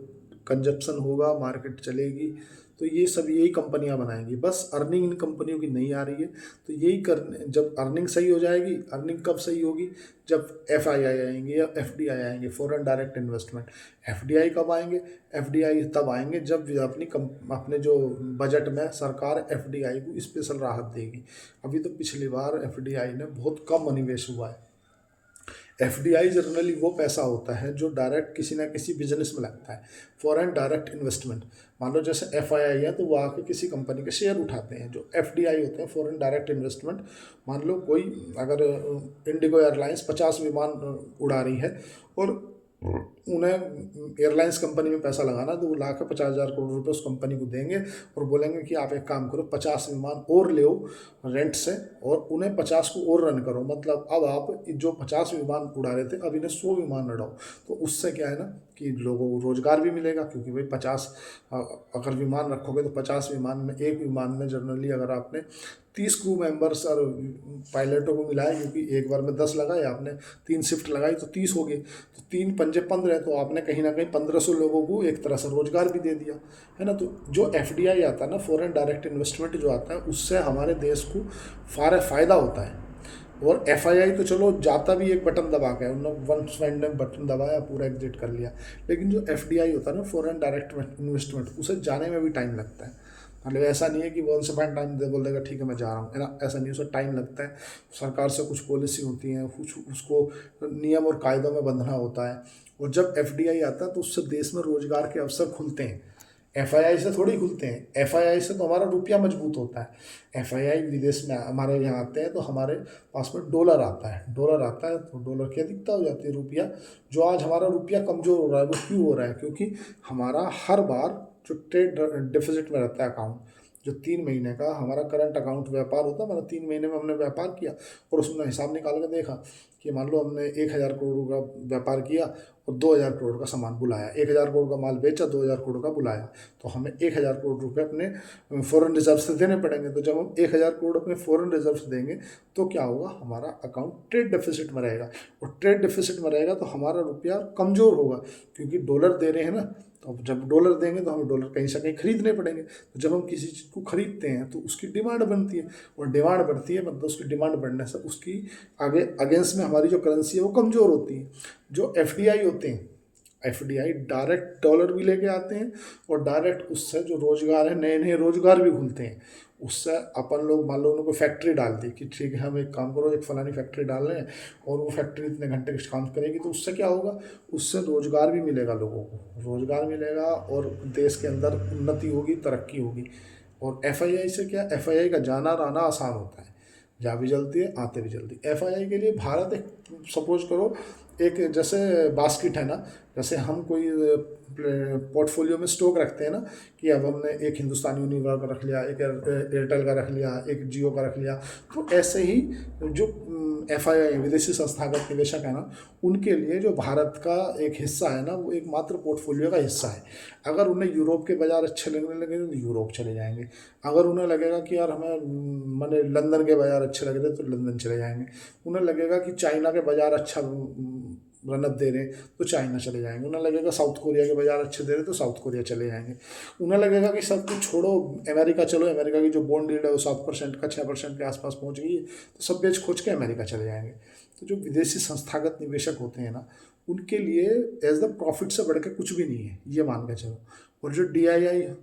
कंजप्शन होगा, मार्केट चलेगी। तो ये सब यही कंपनियां बनाएंगी, बस अर्निंग इन कंपनियों की नहीं आ रही है। तो यही करने, जब अर्निंग सही हो जाएगी, अर्निंग कब सही होगी, जब FII आएंगे या FDI आएंगे, फॉरेन डायरेक्ट इन्वेस्टमेंट। FDI कब आएंगे, FDI तब आएंगे जब अपने जो बजट में सरकार FDI को स्पेशल राहत देगी। अभी तो पिछली बार FDI ने बहुत कम निवेश हुआ है। FDI जनरली वो पैसा होता है जो डायरेक्ट किसी ना किसी बिजनेस में लगता है, फॉरेन डायरेक्ट इन्वेस्टमेंट। मान लो जैसे FII है तो वो आके किसी कंपनी के शेयर उठाते हैं। जो FDI होते हैं, फॉरेन डायरेक्ट इन्वेस्टमेंट, मान लो कोई अगर इंडिगो एयरलाइंस 50 विमान उड़ा रही है और उन्हें एयरलाइंस कंपनी में पैसा लगाना, तो वो ला कर 50,000 करोड़ रुपये उस कंपनी को देंगे और बोलेंगे कि आप एक काम करो, 50 विमान और ले रेंट से और उन्हें 50 को और रन करो। मतलब अब आप जो 50 विमान उड़ा रहे थे, अब इन्हें 100 विमान उड़ाओ। तो उससे क्या है ना कि लोगों को रोजगार भी मिलेगा, क्योंकि भाई 50 अगर विमान रखोगे तो 50 विमान में, एक विमान में जनरली अगर आपने 30 क्रू मेंबर्स और पायलटों को मिलाया, क्योंकि एक बार में 10 लगाए आपने, 3 शिफ्ट लगाई तो 30 हो गए, तो 3 पंजे 15, तो आपने कहीं ना कहीं 1500 लोगों को एक तरह से रोजगार भी दे दिया है ना। तो जो FDI आता है ना, फॉरेन डायरेक्ट इन्वेस्टमेंट जो आता है, उससे हमारे देश को फ़ायदा होता है। और FII तो चलो जाता भी एक बटन दबा के, उन्होंने वन बटन दबाया, पूरा एग्जिट कर लिया। लेकिन जो FDI होता है ना, फॉरेन डायरेक्ट इन्वेस्टमेंट, उसे जाने में भी टाइम लगता है। मतलब ऐसा नहीं है कि वन से फाइन टाइम दे बोल देगा ठीक है मैं जा रहा हूँ, है ना, ऐसा नहीं, उसमें टाइम लगता है। सरकार से कुछ पॉलिसी होती हैं, कुछ उसको नियम और कायदों में बंधना होता है। और जब FDI आता है तो उससे देश में रोजगार के अवसर खुलते हैं। FII से थोड़ी खुलते हैं, FII से तो हमारा रुपया मजबूत होता है। FII विदेश में हमारे यहाँ आते हैं तो हमारे पास में डॉलर आता है, डॉलर आता है तो डॉलर की अधिकता हो जाती है। रुपया, जो आज हमारा रुपया कमज़ोर हो रहा है, वो क्यों हो रहा है, क्योंकि हमारा हर बार जो ट्रेड डिफिजिट में रहता है अकाउंट, जो 3 महीने का हमारा करंट अकाउंट व्यापार होता है, मतलब 3 महीने में हमने व्यापार किया और उसमें हिसाब निकाल कर देखा कि मान लो हमने 1,000 करोड़ का व्यापार किया और 2,000 करोड़ का सामान बुलाया, 1,000 करोड़ का माल बेचा, 2,000 करोड़ का बुलाया, तो हमें 1,000 करोड़ रुपये अपने फॉरेन रिजर्व से देने पड़ेंगे। तो जब हम 1,000 करोड़ अपने फॉरेन रिजर्व से देंगे तो क्या होगा, हमारा अकाउंट ट्रेड डेफिसिट में रहेगा, और ट्रेड डेफिसिट में रहेगा तो हमारा रुपया कमज़ोर होगा, क्योंकि डॉलर दे रहे हैं ना। तो अब जब डॉलर देंगे तो हमें डॉलर कहीं से कहीं खरीदने पड़ेंगे। तो जब हम किसी चीज़ को खरीदते हैं तो उसकी डिमांड बनती है, और डिमांड बढ़ती है, मतलब उसकी डिमांड बढ़ने से उसकी आगे अगेंस्ट में हमारी जो करेंसी है वो कमज़ोर होती है। जो FDI होते हैं, FDI डायरेक्ट डॉलर भी लेके आते हैं और डायरेक्ट उससे जो रोजगार है, नए नए रोजगार भी खुलते हैं। उससे अपन लोग मान लो उनको फैक्ट्री डाल दी कि ठीक है हम एक काम करो, एक फलानी फैक्ट्री डाल रहे हैं और वो फैक्ट्री इतने घंटे काम करेगी, तो उससे क्या होगा, उससे रोजगार भी मिलेगा, लोगों को रोजगार मिलेगा और देश के अंदर उन्नति होगी, तरक्की होगी। और FII से क्या, FII का जाना रहना आसान होता है। जा भी जल्दी है, आते भी जल्दी। एफआईआई के लिए भारत एक, सपोज करो एक जैसे बास्केट है ना, जैसे हम कोई पोर्टफोलियो में स्टॉक रखते हैं ना, कि अब हमने एक हिंदुस्तान यूनिलीवर का रख लिया, एक एयरटेल का रख लिया, एक जियो का रख लिया, तो ऐसे ही जो एफआईआई विदेशी संस्थागत निवेशक है ना, उनके लिए जो भारत का एक हिस्सा है ना, वो एक मात्र पोर्टफोलियो का हिस्सा है। अगर उन्हें यूरोप के बाज़ार अच्छे लगने लगे तो यूरोप चले जाएंगे, अगर उन्हें लगेगा कि यार हमें माने लंदन के बाज़ार अच्छे लग रहे हैं तो लंदन चले जाएंगे, उन्हें लगेगा कि चाइना के बाज़ार अच्छा रनअप दे रहे हैं तो चाइना चले जाएंगे, उन्हें लगेगा साउथ कोरिया के बाज़ार अच्छे दे रहे हैं तो साउथ कोरिया चले जाएंगे, उन्हें लगेगा कि सब कुछ छोड़ो अमेरिका चलो, अमेरिका की जो बॉन्ड यील्ड है वो 7% का 6% के आसपास पहुंच गई है, तो सब बेच खोज के अमेरिका चले जाएंगे। तो जो विदेशी संस्थागत निवेशक होते हैं ना, उनके लिए एज द प्रॉफिट से बढ़ के कुछ भी नहीं है, ये मान के चलो। और जो डीआईआई है,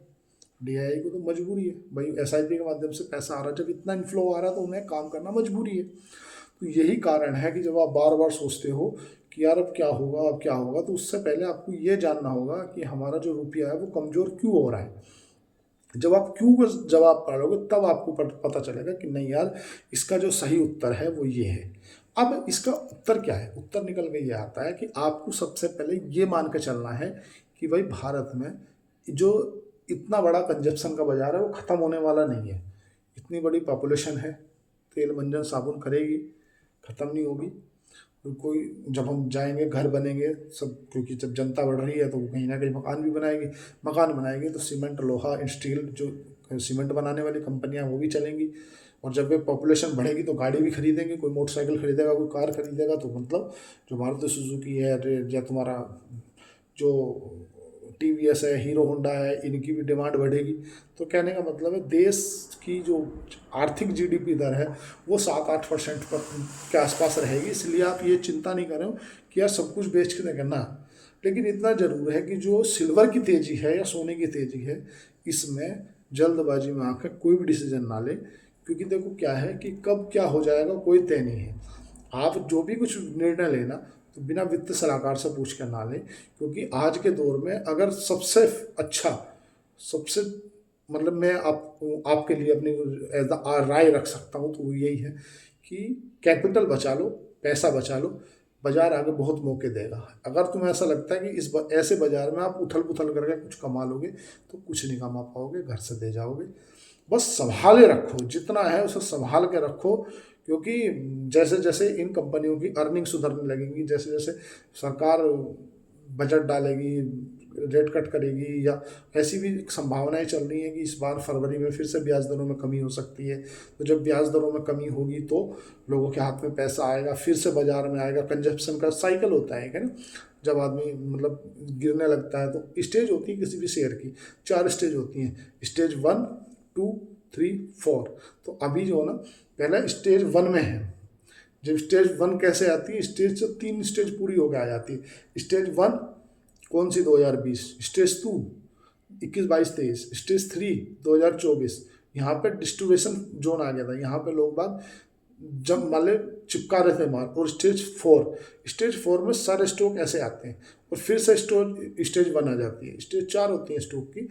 डीआईआई को तो मजबूरी है भाई, एसआईपी के माध्यम से पैसा आ रहा है, जब इतना इन्फ्लो आ रहा है तो उन्हें काम करना मजबूरी है। तो यही कारण है कि जब आप बार बार सोचते हो कि यार अब क्या होगा अब क्या होगा, तो उससे पहले आपको ये जानना होगा कि हमारा जो रुपया है वो कमज़ोर क्यों हो रहा है। जब आप क्यों का जवाब पालोगे तब आपको पता चलेगा कि नहीं यार, इसका जो सही उत्तर है वो ये है। अब इसका उत्तर क्या है, उत्तर निकल के ये आता है कि आपको सबसे पहले ये मान के चलना है कि भाई भारत में जो इतना बड़ा कंजप्शन का बाजार है वो ख़त्म होने वाला नहीं है। इतनी बड़ी पॉपुलेशन है, तेल मंजन साबुन करेगी, ख़त्म नहीं होगी। कोई जब हम जाएंगे घर बनेंगे सब, क्योंकि जब जनता बढ़ रही है तो वो कहीं ना कहीं मकान भी बनाएगी, मकान बनाएगी तो सीमेंट लोहा स्टील जो सीमेंट बनाने वाली कंपनियां वो भी चलेंगी। और जब वे पॉपुलेशन बढ़ेगी तो गाड़ी भी खरीदेंगे, कोई मोटरसाइकिल खरीदेगा, कोई कार खरीदेगा, तो मतलब जो मारुति सुजुकी है या तुम्हारा जो टीवीएस है, हीरो होंडा है, इनकी भी डिमांड बढ़ेगी। तो कहने का मतलब है देश की जो आर्थिक जीडीपी दर है वो 7-8% पर के आसपास रहेगी। इसलिए आप ये चिंता नहीं करें कि यार सब कुछ बेच के करना। लेकिन इतना ज़रूर है कि जो सिल्वर की तेज़ी है या सोने की तेज़ी है, इसमें जल्दबाजी में आकर कोई भी डिसीजन ना ले, क्योंकि देखो क्या है कि कब क्या हो जाएगा कोई तय नहीं है। आप जो भी कुछ निर्णय लेना तो बिना वित्त सलाहकार से पूछ कर ना लें, क्योंकि आज के दौर में अगर सबसे अच्छा, सबसे मतलब मैं आपके लिए अपनी एज राय रख सकता हूँ तो वो यही है कि कैपिटल बचा लो, पैसा बचा लो, बाजार आगे बहुत मौके देगा। अगर तुम्हें ऐसा लगता है कि ऐसे बाजार में आप उथल पुथल करके कुछ कमा लोगे तो कुछ नहीं कमा पाओगे, घर से दे जाओगे। बस संभाले रखो, जितना है उसे संभाल के रखो, क्योंकि जैसे जैसे इन कंपनियों की अर्निंग सुधरने लगेंगी, जैसे जैसे सरकार बजट डालेगी, रेट कट करेगी, या ऐसी भी संभावनाएं चल रही हैं कि इस बार फरवरी में फिर से ब्याज दरों में कमी हो सकती है। तो जब ब्याज दरों में कमी होगी तो लोगों के हाथ में पैसा आएगा, फिर से बाजार में आएगा। कंजप्शन का साइकिल होता है ना, जब आदमी मतलब गिरने लगता है तो स्टेज होती है किसी भी शेयर की, 4 स्टेज होती हैं, स्टेज 1, 2, 3, 4। तो अभी जो है ना पहला स्टेज 1 में है। जब स्टेज 1 कैसे आती है, स्टेज से 3 स्टेज पूरी हो गया आ जाती है। स्टेज 1 कौन सी 2020, स्टेज 2 21, 22, 23, स्टेज 3 2024। यहाँ पे डिस्ट्रीब्यूशन जोन आ गया था, यहाँ पे लोग बाग जब माले चिपका रहे थे माल। और स्टेज 4 में सारे स्टॉक ऐसे आते हैं, और फिर से स्टेज 1 आ जाती है। स्टेज 4 होती है स्टॉक की।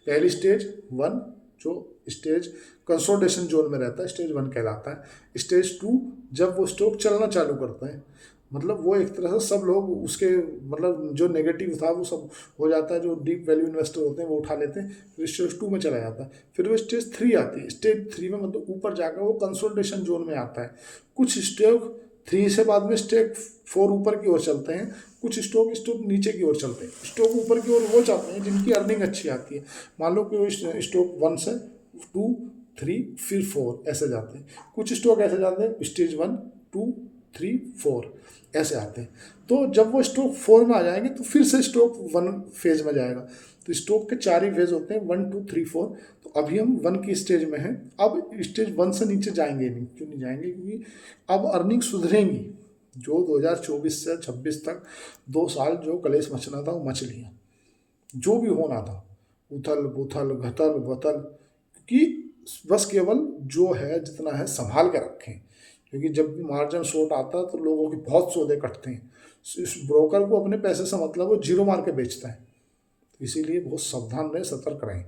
पहली स्टेज 1 जो स्टेज कंसोलिडेशन जोन में रहता है, स्टेज 1 कहलाता है। स्टेज 2 जब वो स्टॉक चलना चालू करते हैं, मतलब वो एक तरह से सब लोग उसके मतलब जो नेगेटिव था वो सब हो जाता है, जो डीप वैल्यू इन्वेस्टर होते हैं वो उठा लेते हैं, फिर स्टेज 2 में चला जाता है। फिर वो स्टेज 3 आती है। स्टेज 3 में मतलब ऊपर जाकर वो कंसोलिडेशन जोन में आता है। कुछ स्टॉक 3 से बाद में स्टेज 4 ऊपर की ओर चलते हैं, कुछ स्टॉक नीचे की ओर चलते हैं। स्टॉक ऊपर की ओर वो जाते हैं जिनकी अर्निंग अच्छी आती है। मान लो कि स्टॉक 1 से 2, 3 फिर 4 ऐसे जाते हैं। कुछ स्टॉक ऐसे जाते हैं स्टेज 1, 2, 3, 4 ऐसे आते हैं। तो जब वो स्टॉक 4 में आ जाएंगे तो फिर से स्टॉक 1 फेज में जाएगा। तो स्टॉक के 4 ही फेज होते हैं, 1, 2, 3, 4। तो अभी हम 1 की स्टेज में हैं। अब स्टेज 1 से नीचे जाएंगे नहीं। क्यों नहीं जाएंगे? क्योंकि अब अर्निंग सुधरेंगी। जो 2024 से 26 तक 2 साल जो कलेश मचना था वो मच लिया, जो भी होना था, उथल पुथल घथल बथल, क्योंकि बस केवल जो है जितना है संभाल के रखें। क्योंकि जब भी मार्जिन शॉर्ट आता है तो लोगों के बहुत सौदे कटते हैं। इस ब्रोकर को अपने पैसे से मतलब वो जीरो मार के बेचता है। तो इसीलिए बहुत सावधान रहें, सतर्क रहें।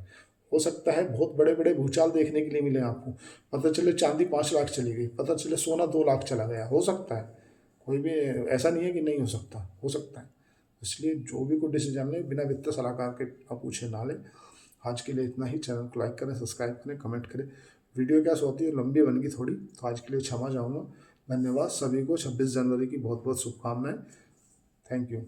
हो सकता है बहुत बड़े बड़े भूचाल देखने के लिए मिले आपको, पता चले चांदी 5 लाख चली गई, पता चले सोना 2 लाख चला गया, हो सकता है। कोई भी ऐसा नहीं है कि नहीं हो सकता है। इसलिए जो भी कोई डिसीजन ले बिना वित्तीय सलाहकार के आप पूछे ना ले। आज के लिए इतना ही। चैनल को लाइक करें, सब्सक्राइब करें, कमेंट करें। वीडियो क्या होती है लंबी बन गई थोड़ी, तो आज के लिए क्षमा चाहूँगा। धन्यवाद सभी को। 26 जनवरी की बहुत बहुत शुभकामनाएं। Thank you.